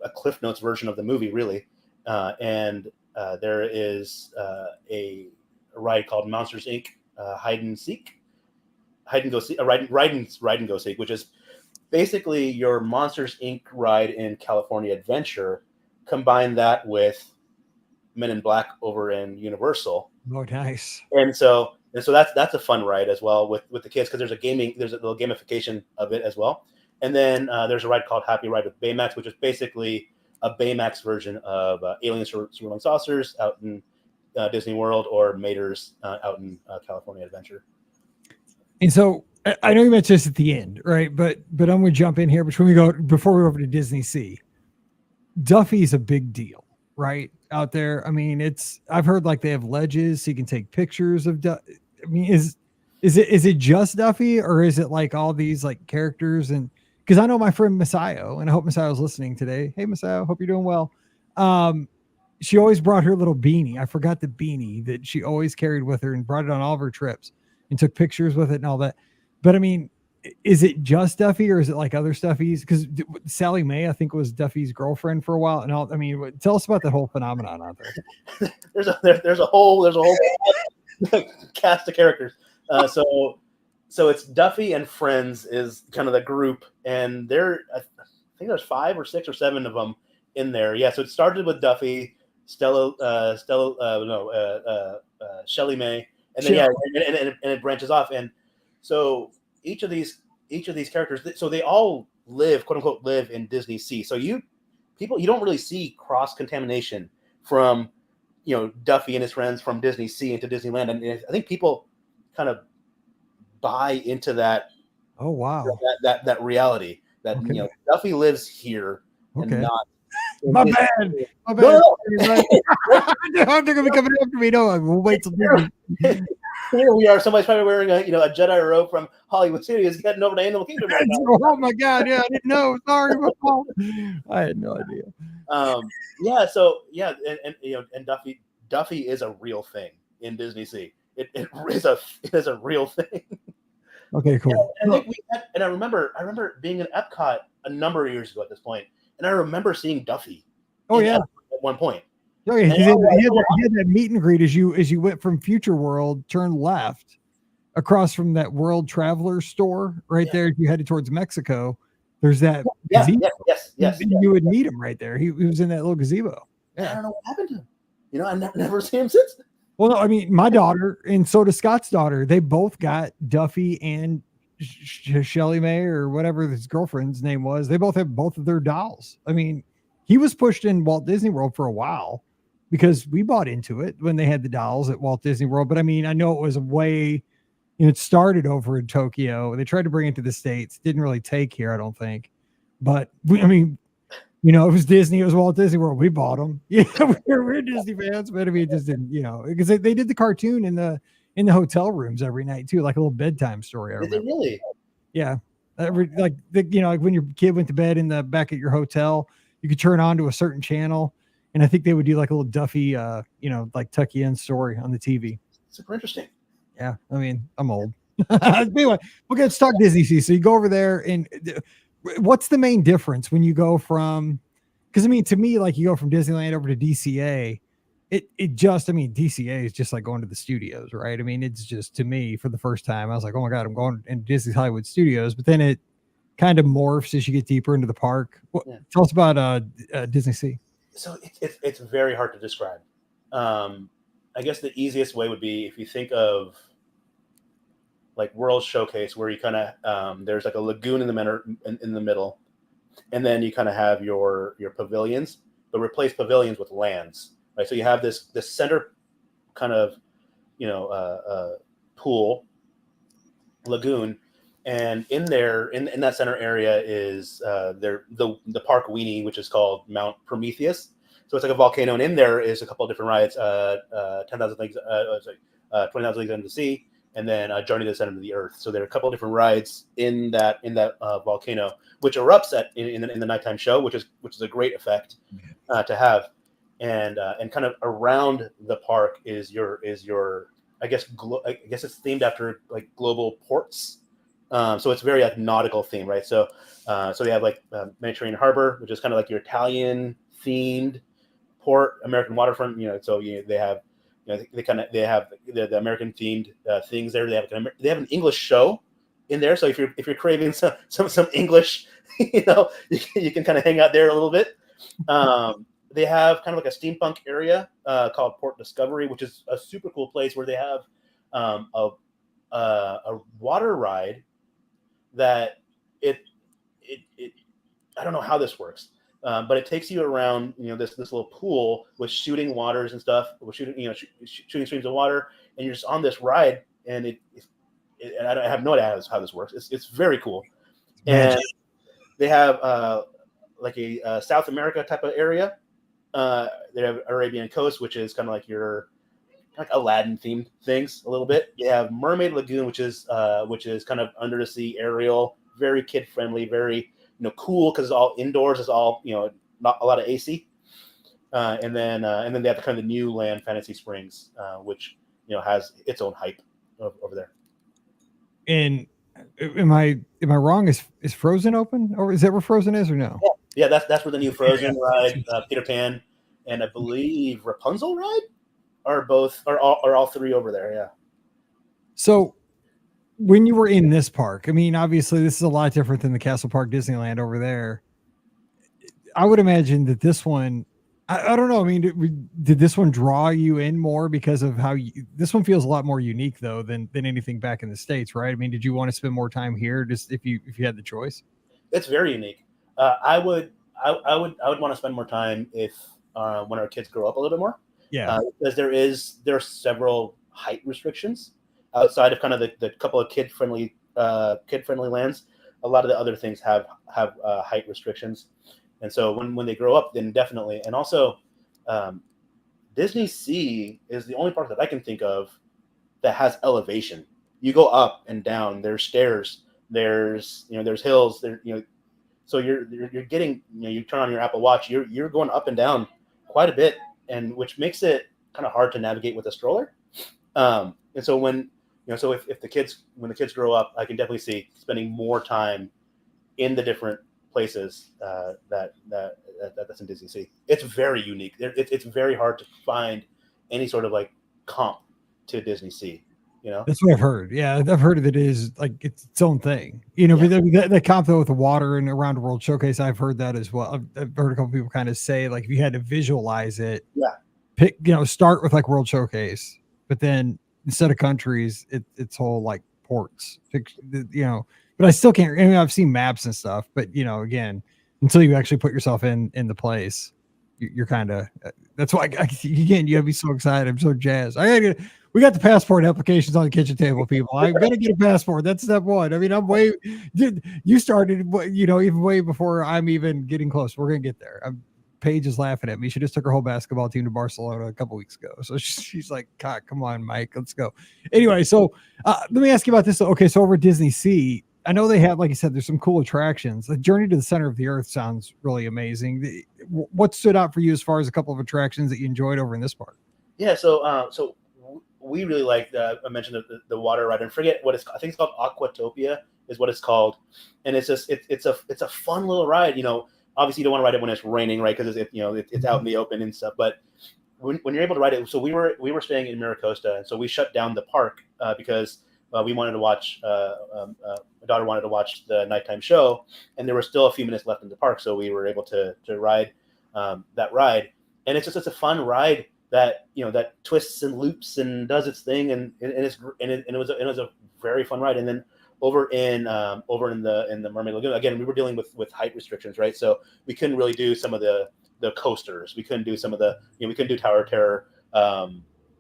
a Cliff Notes version of the movie, really. And there is a ride called Monsters Inc. Hide and Go Seek, Ride and Go Seek, which is basically your Monsters Inc. ride in California Adventure. Combine that with Men in Black over in Universal. Oh, nice. And so that's a fun ride as well with the kids, because there's a little gamification of it as well. And then there's a ride called Happy Ride with Baymax, which is basically a Baymax version of Aliens Swirling Saucers out in Disney World, or Mater's out in California Adventure. And so I know you mentioned this at the end, right? But I'm going to jump in here before we go over to Disney Sea. Duffy's a big deal, right? Out there. I mean, I've heard they have ledges so you can take pictures of Duffy. I mean, is it just Duffy, or is it all these characters? And because I know my friend Masayo, and I hope Masayo's listening today. Hey, Masayo, hope you're doing well. She always brought her little beanie. I forgot the beanie that she always carried with her and brought it on all of her trips and took pictures with it and all that. But I mean, is it just Duffy, or is it other Stuffies? Because Sally Mae, I think, was Duffy's girlfriend for a while. And all, I mean, tell us about that whole phenomenon out there. there's a whole cast of characters. So it's Duffy and Friends is kind of the group, and I think there's 5 or 6 or 7 of them in there. Yeah. So it started with Duffy, Shelly Mae, and then and it branches off. And so each of these characters, so they all live, quote unquote, live in Disney Sea. So you don't really see cross contamination from Duffy and his friends from Disney Sea into Disneyland, and I think people kind of buy into that. Oh wow, that reality that Duffy lives here and not. My bad. No. I'm going to be coming after me. No, we'll wait till here we are. Somebody's probably wearing a Jedi robe from Hollywood Studios, getting over to Animal Kingdom right now. Oh my God! Yeah, I didn't know. Sorry, I had no idea. And Duffy is a real thing in Disney Sea. It is a real thing. Okay, cool. And I remember being in Epcot a number of years ago at this point, and I remember seeing Duffy. Oh yeah, at one point. Oh yeah, he had that meet and greet as you went from Future World, turn left across from that World Traveler store right there. If you headed towards Mexico, there's that. Yes. You would meet him right there. He was in that little gazebo. Yeah. I don't know what happened to him. I never seen him since. Well, no, I mean, my daughter, and so does Scott's daughter, they both got Duffy and Shelly Mae, or whatever his girlfriend's name was. They both have both of their dolls. I mean, he was pushed in Walt Disney World for a while because we bought into it when they had the dolls at Walt Disney World. But I mean, I know it was it started over in Tokyo. They tried to bring it to the States. Didn't really take here, I don't think. But it was Disney. It was Walt Disney World. We bought them. Yeah, we're Disney fans, but I mean, it just didn't, because they did the cartoon in the in the hotel rooms every night too, like a little bedtime story. I Did they remember. really? Yeah. Like when your kid went to bed in the back at your hotel, you could turn on to a certain channel. And I think they would do like a little Duffy, like tuck you in story on the TV. Super interesting. Yeah. I mean, I'm old. Anyway, let's talk Disney Sea. So you go over there, and what's the main difference when you go from, because I mean, to me, like you go from Disneyland over to DCA, DCA is just like going to the studios, right? I mean, it's just, to me, for the first time, I was like, oh my God, I'm going in Disney's Hollywood Studios. But then it kind of morphs as you get deeper into the park. Tell us about Disney Sea. So it's very hard to describe. I guess the easiest way would be if you think of like World Showcase, where you kind of there's like a lagoon in the middle, and then you kind of have your pavilions, but replace pavilions with lands, right? So you have this center kind of pool lagoon, and in there in that center area is the park weenie, which is called Mount Prometheus. So it's like a volcano, and in there is a couple of different rides: 10,000 Leagues, 20,000 Leagues Under the Sea, and then Journey to the Center of the Earth. So there are a couple of different rides in that volcano, which erupts in the nighttime show, which is a great effect to have, and kind of around the park is your I guess it's themed after like global ports. So it's very like nautical theme, right? So they have like Mediterranean Harbor, which is kind of like your Italian themed port, American waterfront. So they have they have the American themed things there. They have an English show in there. So if you're craving some English, you can kind of hang out there a little bit. They have kind of like a steampunk area called Port Discovery, which is a super cool place where they have a water ride that I don't know how this works, but it takes you around this little pool with shooting waters and stuff, with shooting streams of water, and you're just on this ride, and I have no idea how this works. It's very cool, and they have like a South America type of area. They have Arabian Coast, which is kind of like your like Aladdin themed things a little bit. You have Mermaid Lagoon, which is kind of under the sea aerial, very kid friendly, very cool because it's all indoors. It's all not a lot of AC. And then they have kind of the new land, Fantasy Springs, which has its own hype over there. And am I wrong? Is Frozen open, or is that where Frozen is, or no? Yeah, that's where the new Frozen ride, Peter Pan, and I believe Rapunzel ride are all three over there. Yeah. So when you were in this park, I mean, obviously this is a lot different than the Castle Park Disneyland over there. I would imagine that this one, I don't know. I mean, did this one draw you in more because of how this one feels a lot more unique though than anything back in the States, right? I mean, did you want to spend more time here just if you had the choice? It's very unique. I would want to spend more time if when our kids grow up a little bit more. Yeah, because there are several height restrictions outside of kind of the couple of kid friendly lands. A lot of the other things have height restrictions, and so when they grow up, then definitely. And also, Disney Sea is the only park that I can think of that has elevation. You go up and down. There's stairs. There's hills. So you're getting you turn on your Apple Watch. You're going up and down quite a bit, and which makes it kind of hard to navigate with a stroller. And so when the kids grow up, I can definitely see spending more time in the different places that's in Disney Sea. It's very unique. It's very hard to find any sort of like comp to Disney Sea. That's what I've heard. Yeah, I've heard that it is like it's its own thing. But the comp though with the water and around World Showcase, I've heard that as well. I've heard a couple people kind of say like if you had to visualize it, start with like World Showcase, but then instead of countries, it's whole like ports. But I still can't. I mean, I've seen maps and stuff, but again, until you actually put yourself in the place, you're kind of. That's why again, you gotta be so excited. I'm so jazzed. We got the passport applications on the kitchen table, people. I'm gonna get a passport. That's step one. I mean, you started, even way before I'm even getting close. We're gonna get there. Paige is laughing at me. She just took her whole basketball team to Barcelona a couple weeks ago. So she's like, God, come on, Mike, let's go. Anyway, so let me ask you about this. Okay, so over at Disney Sea, I know they have, like you said, there's some cool attractions. The Journey to the Center of the Earth sounds really amazing. What stood out for you as far as a couple of attractions that you enjoyed over in this park? Yeah, so we really like I mentioned the water ride, and forget what I think it's called Aquatopia is what it's called, and it's just it's a fun little ride. Obviously you don't want to ride it when it's raining, right? Because it's out in the open and stuff. But when you're able to ride it, so we were staying in Miracosta, and so we shut down the park because we wanted to watch. My daughter wanted to watch the nighttime show, and there were still a few minutes left in the park, so we were able to ride that ride, and it's a fun ride that that twists and loops and does its thing, and it was a very fun ride. And then over in the Mermaid Lagoon, again, we were dealing with height restrictions, right? So we couldn't really do some of the coasters. We couldn't do some of the we couldn't do Tower of Terror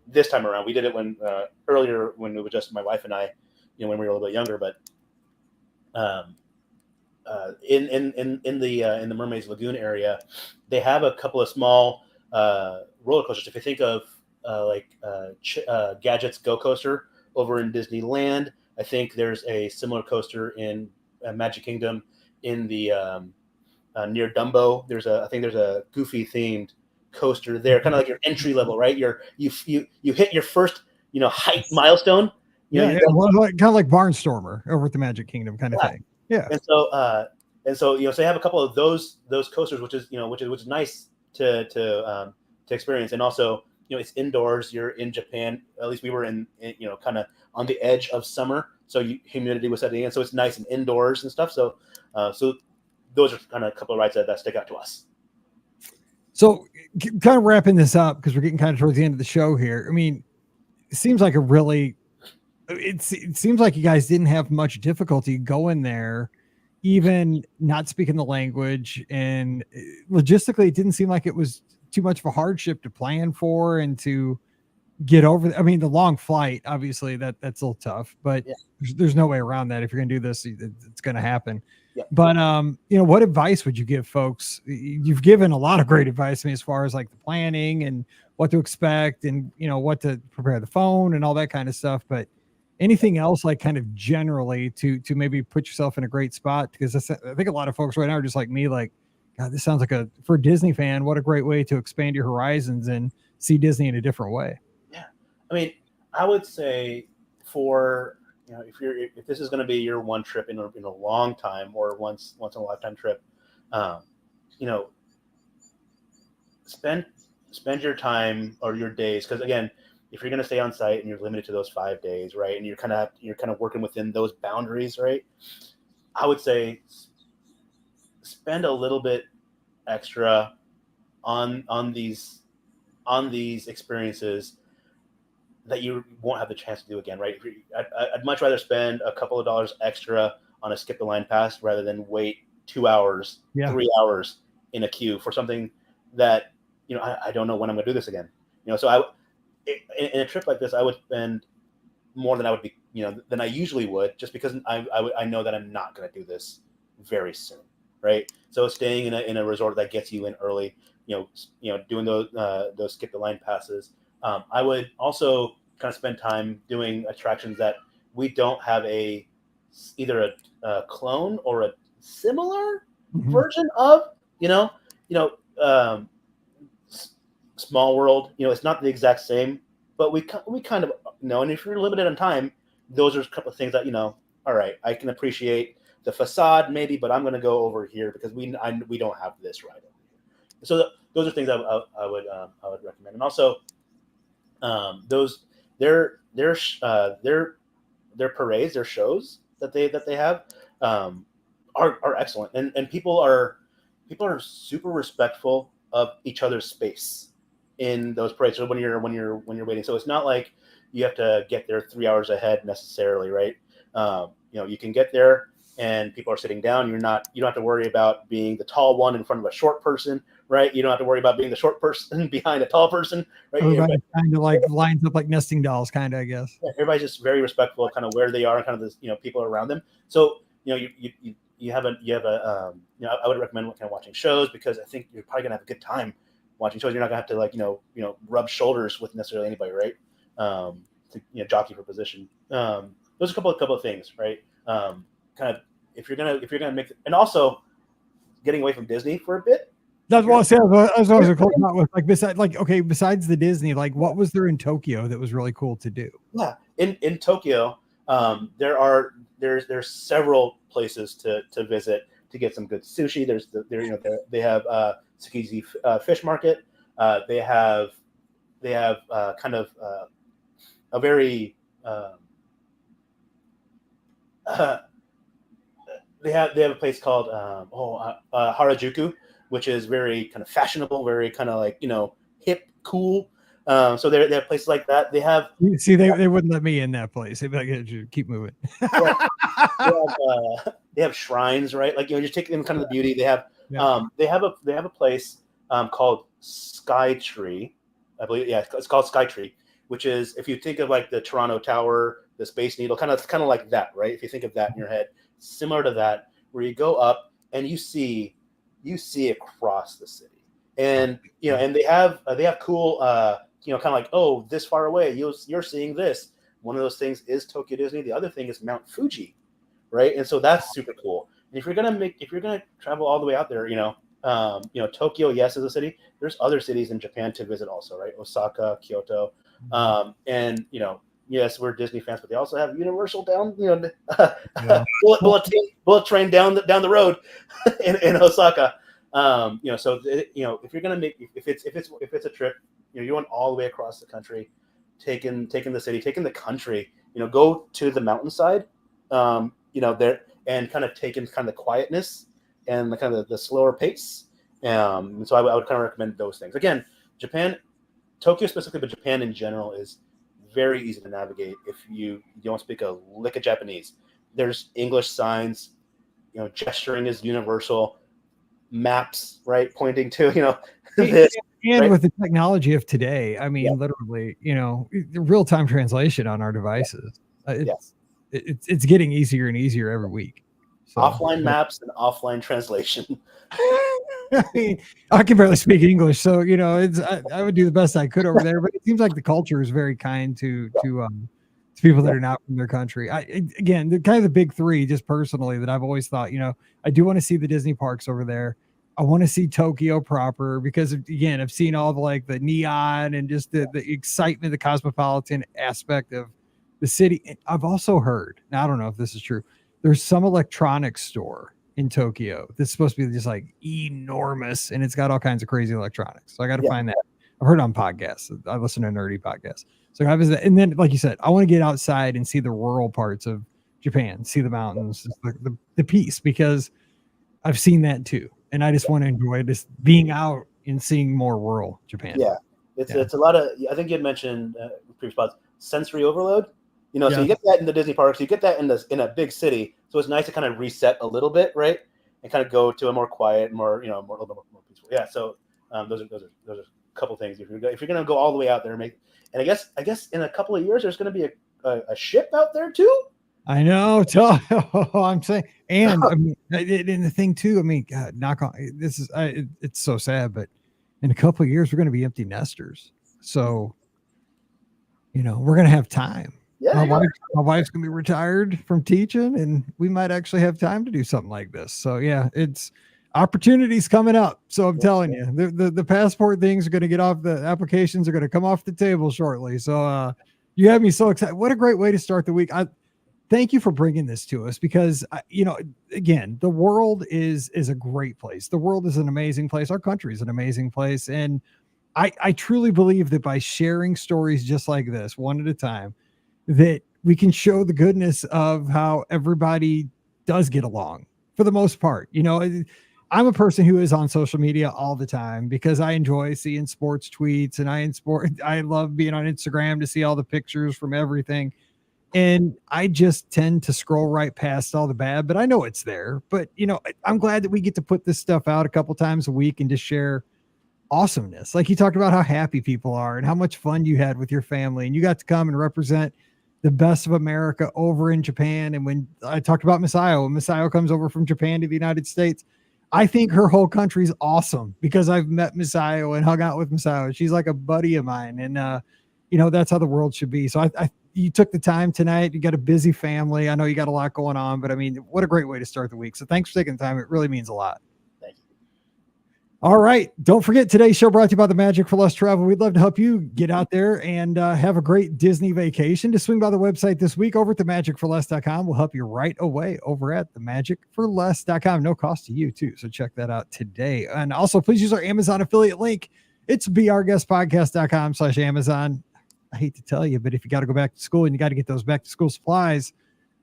this time around. We did it when earlier when it was just my wife and I, when we were a little bit younger. But in the Mermaid's Lagoon area, they have a couple of small roller coasters. If you think of Gadget's Go Coaster over in Disneyland, I think there's a similar coaster in Magic Kingdom in the near Dumbo. I think there's a Goofy themed coaster there, kind of like your entry level, right? You hit your first height milestone. Kind of like Barnstormer over at the Magic Kingdom kind of thing. Yeah. And so so you have a couple of those coasters, which is nice to experience. And also it's indoors. You're in Japan. At least we were in kind of on the edge of summer, so humidity was setting in, so it's nice and indoors and stuff. So those are kind of a couple of rides that stick out to us. So kind of wrapping this up, because we're getting kind of towards the end of the show here. I mean, it seems like it seems like you guys didn't have much difficulty going there, even not speaking the language, and logistically it didn't seem like it was too much of a hardship to plan for and to get over. I mean, the long flight, obviously that's a little tough, but there's no way around that. If you're going to do this, it's going to happen. Yeah. But, what advice would you give folks? You've given a lot of great advice to me as far as like the planning and what to expect and, what to prepare the phone and all that kind of stuff. But anything else, like kind of generally to maybe put yourself in a great spot? Because I think a lot of folks right now are just like me, like, God, this sounds like for a Disney fan, what a great way to expand your horizons and see Disney in a different way. Yeah. I mean, I would say for, if this is going to be your one trip in a long time or once in a lifetime trip, spend your time or your days. Cause again, if you're going to stay on site and you're limited to those 5 days, right. And you're kind of working within those boundaries, right. I would say spend a little bit extra on these experiences that you won't have the chance to do again, right? I'd much rather spend a couple of dollars extra on a skip the line pass rather than wait 2 hours, 3 hours in a queue for something that I don't know when I'm going to do this again. So in a trip like this, I would spend more than I would be, than I usually would, just because I know that I'm not going to do this very soon. Right. So staying in a resort that gets you in early, doing those skip the line passes. I would also kind of spend time doing attractions that we don't have either a clone or a similar version of, Small World, it's not the exact same, but we kind of know. And if you're limited on time, those are a couple of things that, all right, I can appreciate the facade maybe, but I'm going to go over here because we don't have this right over here. So those are things I would recommend. And also their parades, their shows that they have are excellent. And people are super respectful of each other's space in those parades. So when you're waiting, so it's not like you have to get there 3 hours ahead necessarily, right? You can get there and people are sitting down. You don't have to worry about being the tall one in front of a short person, right? You don't have to worry about being the short person behind a tall person, right? Everybody kind of like lines up like nesting dolls, kind of, I guess. Yeah, everybody's just very respectful of kind of where they are and kind of the people around them. So you I would recommend kind of watching shows, because I think you're probably gonna have a good time watching shows. You're not gonna have to like rub shoulders with necessarily anybody, right? To jockey for position. Those are a couple of things, right? Kind of if you're gonna make, and also getting away from Disney for a bit. That's what I said. I was closing out with, like, besides the Disney, like, what was there in Tokyo that was really cool to do? Yeah, in Tokyo, there's several places to visit to get some good sushi. They have Tsukiji fish market. They have kind of a very they have a place called Harajuku, which is very kind of fashionable, very kind of like hip, cool. So they have places like that. They have they wouldn't let me in that place. They'd be like, keep moving. They have shrines, right? Like just take in kind of the beauty. They have they have a place called Sky Tree, I believe. Yeah, it's called Sky Tree, which is, if you think of like the Toronto Tower, the Space Needle, kind of like that, right? If you think of that in your head, similar to that, where you go up and you see across the city, and and they have cool kind of like, oh, this far away you're seeing this. One of those things is Tokyo Disney. The other thing is Mount Fuji, right? And so that's super cool. And if you're gonna travel all the way out there, Tokyo, yes, is a city. There's other cities in Japan to visit also, right? Osaka, Kyoto, and yes, we're Disney fans, but they also have Universal down, bullet train down the road in Osaka. So if you're gonna make, if it's a trip, you want all the way across the country, taking the city, taking the country, go to the mountainside, there, and kind of taking kind of the quietness and the kind of the slower pace. And so I would kind of recommend those things. Again, Japan, Tokyo specifically, but Japan in general is very easy to navigate if you don't speak a lick of Japanese. There's English signs, gesturing is universal, maps, right, pointing to this. And right? with the technology of today, I mean, literally, real-time translation on our devices. It's getting easier and easier every week. So, offline maps and offline translation. I mean, I can barely speak English, so I would do the best I could over there. But it seems like the culture is very kind to people that are not from their country. Again, the kind of the big three, just personally, that I've always thought, I do want to see the Disney parks over there. I want to see Tokyo proper, because again, I've seen all the neon and just the excitement, the cosmopolitan aspect of the city. And I've also heard, now I don't know if this is true, there's some electronics store in Tokyo that's supposed to be just like enormous, and it's got all kinds of crazy electronics. So I got to find that. I've heard on podcasts. I listen to nerdy podcasts. So I visit, and then, like you said, I want to get outside and see the rural parts of Japan, see the mountains, the peace, because I've seen that too. And I just want to enjoy just being out and seeing more rural Japan. Yeah. It's a lot of, I think you had mentioned previous spots, sensory overload. So you get that in the Disney parks, you get that in a big city. So it's nice to kind of reset a little bit, right? And kind of go to a more quiet, more a little bit more peaceful. Yeah. So those are a couple things. If you're gonna go all the way out there, and I guess in a couple of years there's gonna be a ship out there too. I know. I'm saying, and I mean, and the thing too. I mean, God, knock on. This is it's so sad, but in a couple of years we're going to be empty nesters. So, we're going to have time. Yeah, my wife's going to be retired from teaching, and we might actually have time to do something like this. So yeah, it's opportunities coming up. So I'm telling you, the passport things are going to get off. The applications are going to come off the table shortly. So you have me so excited. What a great way to start the week. Thank you for bringing this to us, because, again, the world is a great place. The world is an amazing place. Our country is an amazing place. And I truly believe that by sharing stories just like this, one at a time, that we can show the goodness of how everybody does get along for the most part. I'm a person who is on social media all the time because I enjoy seeing sports tweets, and I love being on Instagram to see all the pictures from everything. And I just tend to scroll right past all the bad, but I know it's there. But, I'm glad that we get to put this stuff out a couple times a week and just share awesomeness. Like you talked about how happy people are and how much fun you had with your family, and you got to come and represent the best of America over in Japan. And when I talked about Masayo, when Masayo comes over from Japan to the United States, I think her whole country's awesome because I've met Masayo and hung out with Masayo. She's like a buddy of mine. And, that's how the world should be. So you took the time tonight. You got a busy family. I know you got a lot going on, but I mean, what a great way to start the week. So thanks for taking the time. It really means a lot. Thank you. All right. Don't forget, today's show brought to you by the Magic for Less Travel. We'd love to help you get out there and have a great Disney vacation. Just swing by the website this week over at themagicforless.com. We'll help you right away over at themagicforless.com. No cost to you, too. So check that out today. And also, please use our Amazon affiliate link. It's beourguestpodcast.com/Amazon. I hate to tell you, but if you got to go back to school and you got to get those back to school supplies,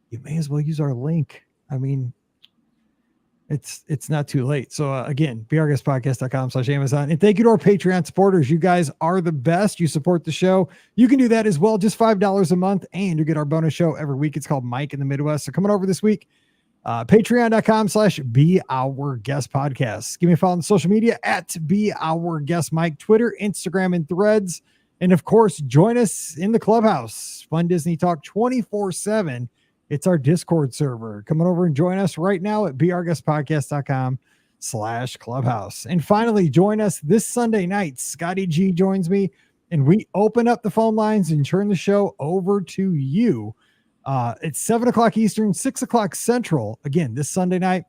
you may as well use our link. I mean, it's not too late. So again, beourguestpodcast.com/Amazon. And thank you to our Patreon supporters. You guys are the best. You support the show. You can do that as well. Just $5 a month. And you get our bonus show every week. It's called Mike in the Midwest. So coming over this week, patreon.com/beourguestpodcast. Give me a follow on social media at beourguestmike, Twitter, Instagram, and Threads. And of course, join us in the clubhouse. Fun Disney Talk 24/7. It's our Discord server. Come on over and join us right now at beourguestpodcast.com/clubhouse. And finally, join us this Sunday night. Scotty G joins me, and we open up the phone lines and turn the show over to you. It's 7 o'clock Eastern, 6 o'clock Central. Again, this Sunday night,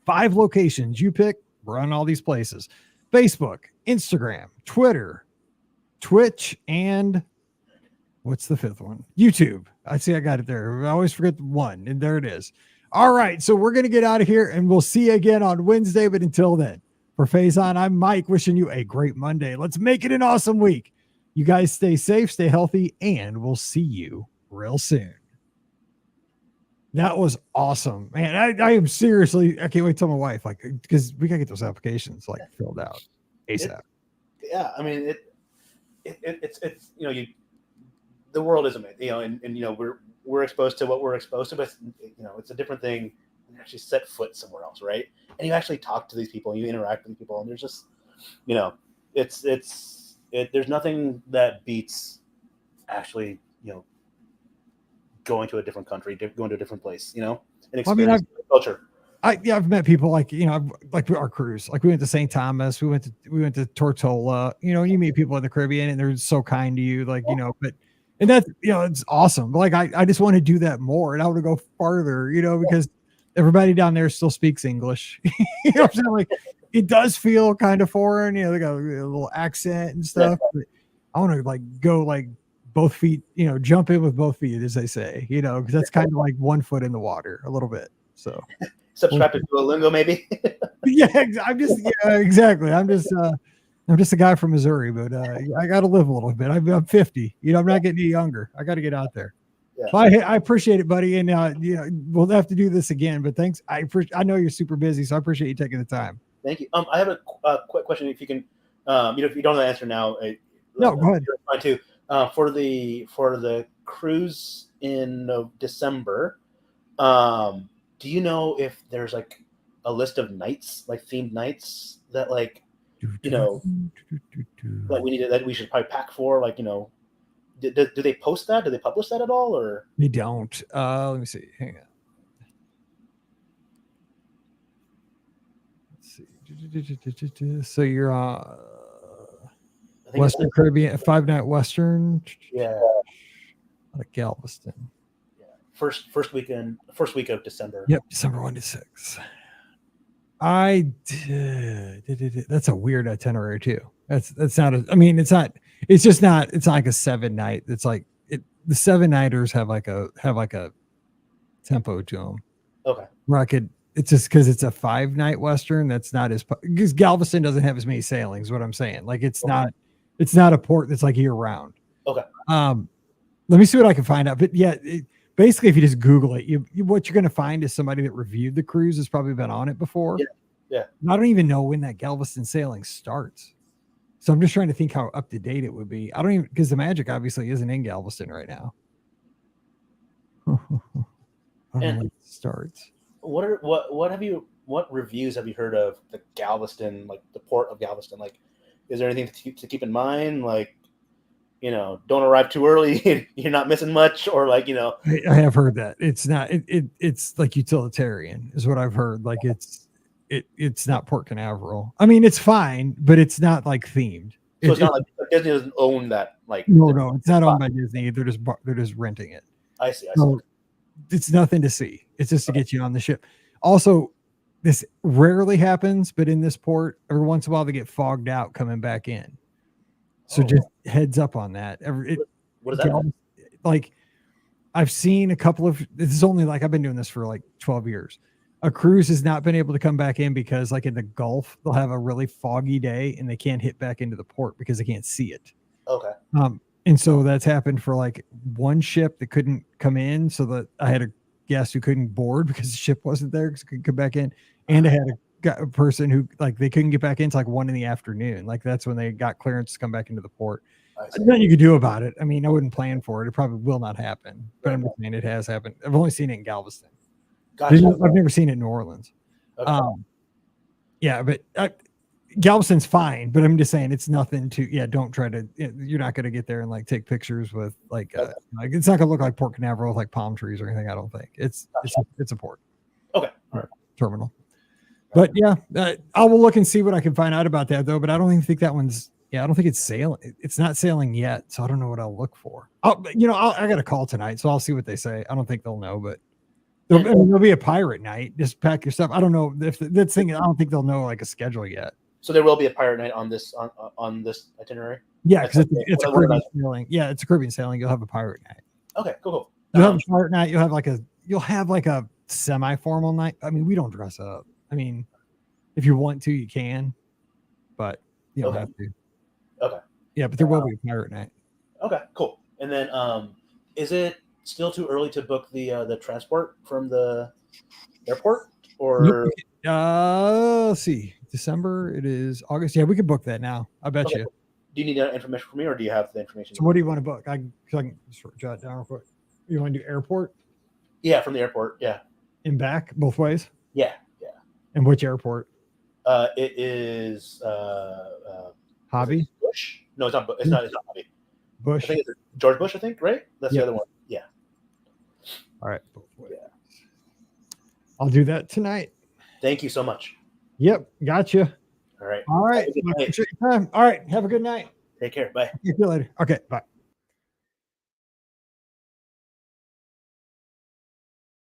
5 locations. You pick, we're on all these places: Facebook, Instagram, Twitter, Twitch, and what's the 5th one? YouTube. I see I got it there. I always forget the one, and there it is. All right, so we're going to get out of here, and we'll see you again on Wednesday. But until then, for Faizan, I'm Mike, wishing you a great Monday. Let's make it an awesome week. You guys stay safe, stay healthy, and we'll see you real soon. That was awesome, man. I am seriously, I can't wait to tell my wife, because we got to get those applications filled out ASAP. I mean, it's the world is amazing, and we're exposed to what we're exposed to, but it's a different thing when you actually set foot somewhere else, right? And you actually talk to these people, and you interact with people, and there's just, there's nothing that beats actually, going to a different country, going to a different place, and experiencing culture. I've met people like our cruise, we went to St. Thomas, we went to Tortola, you meet people in the Caribbean and they're so kind to you, and that's, it's awesome. But I just want to do that more, and I want to go farther, because everybody down there still speaks English. I'm saying? It does feel kind of foreign, they got a little accent and stuff. Yeah. But I want to go both feet, jump in with both feet, as they say, because that's kind of like one foot in the water a little bit. So subscribe to Duolingo, maybe. Exactly. I'm just a guy from Missouri, but I got to live a little bit. I'm 50. I'm not getting any younger. I got to get out there. Yeah. Well, I appreciate it, buddy. And we'll have to do this again. But thanks. I know you're super busy, so I appreciate you taking the time. Thank you. I have a quick question. If you can, if you don't know the answer now, no, go ahead. Fine too. For the cruise in December, do you know if there's a list of nights, themed nights that that we should probably pack for? Do they post that? Do they publish that at all, or they don't? Let me see. Hang on. Let's see. So you're Western Caribbean, 5-night Western. Yeah. Like Galveston. Yeah. First week of December. Yep, December 1 to 6. I did. That's a weird itinerary too. That's not. It's not. It's just not. It's not like a 7-night. It's the 7-nighters have a tempo to them. Okay. Where it's just because it's a 5-night Western. That's not because Galveston doesn't have as many sailings. What I'm saying, it's not. It's not a port that's year round. Okay. Let me see what I can find out. But yeah, basically, if you just Google it, what you're going to find is somebody that reviewed the cruise has probably been on it before. Yeah. And I don't even know when that Galveston sailing starts. So I'm just trying to think how up to date it would be. I don't even, because the Magic obviously isn't in Galveston right now. I don't know when it starts. What reviews have you heard of the Galveston, the port of Galveston? Is there anything to keep in mind? don't arrive too early. You're not missing much, or like, I have heard that it's not. It's like utilitarian is what I've heard. Like it's not Port Canaveral. I mean, it's fine, but it's not like themed. So it's not like Disney doesn't own that. Like no, it's not owned by Disney. They're just renting it. I see. So it's nothing to see. It's just to get you on the ship. Also, this rarely happens, but in this port, every once in a while they get fogged out coming back in. So just heads up on that. What is that mean? Like I've seen a couple of. This is only like I've been doing this for like 12 years. A cruise has not been able to come back in because, like in the Gulf, they'll have a really foggy day and they can't hit back into the port because they can't see it. Okay. And so that's happened for like one ship that couldn't come in, so that I had a guest who couldn't board because the ship wasn't there because it couldn't come back in, and I had a person who like they couldn't get back in until like 1 PM. Like that's when they got clearance to come back into the port. Nothing you could do about it. I mean, I wouldn't plan for it. It probably will not happen, but I'm just saying it has happened. I've only seen it in Galveston. Gotcha. I've never seen it in New Orleans. Okay. Yeah, but Galveston's fine, but I'm just saying it's nothing to, don't try to, you're not going to get there and like take pictures with like it's not going to look like Port Canaveral with like palm trees or anything. I don't think it's a port. Okay. All right. Terminal. But yeah, I will look and see what I can find out about that though. But I don't even think that one's, I don't think it's sailing. It's not sailing yet. So I don't know what I'll look for. I got a call tonight, so I'll see what they say. I don't think they'll know, but there'll be a pirate night. Just pack your stuff. I don't know if that thing, I don't think they'll know like a schedule yet. So there will be a pirate night on this itinerary. Yeah, because it's a Caribbean sailing. Yeah, it's a Caribbean sailing. You'll have a pirate night. Okay, cool. You'll have a pirate night. You'll have like a semi-formal night. I mean, we don't dress up. I mean, if you want to, you can, but you don't have to. Okay. Yeah, but there will be a pirate night. Okay, cool. And then, is it still too early to book the transport from the airport, or? Let's see. December. It is August. Yeah, we could book that now. I bet you. Do you need that information from me, or do you have the information? So what do you want to book? I can jot down real quick. You want to do airport? Yeah, from the airport. Yeah. And back both ways? Yeah. And which airport? It is Hobby? Bush? No, it's not. It's not Hobby. Bush. I think it's George Bush. I think, right? That's the other one. Yeah. All right. Yeah. I'll do that tonight. Thank you so much. Yep. Gotcha. All right. All right. All right. Have a good night. Take care. Bye. See you later. Okay. Bye.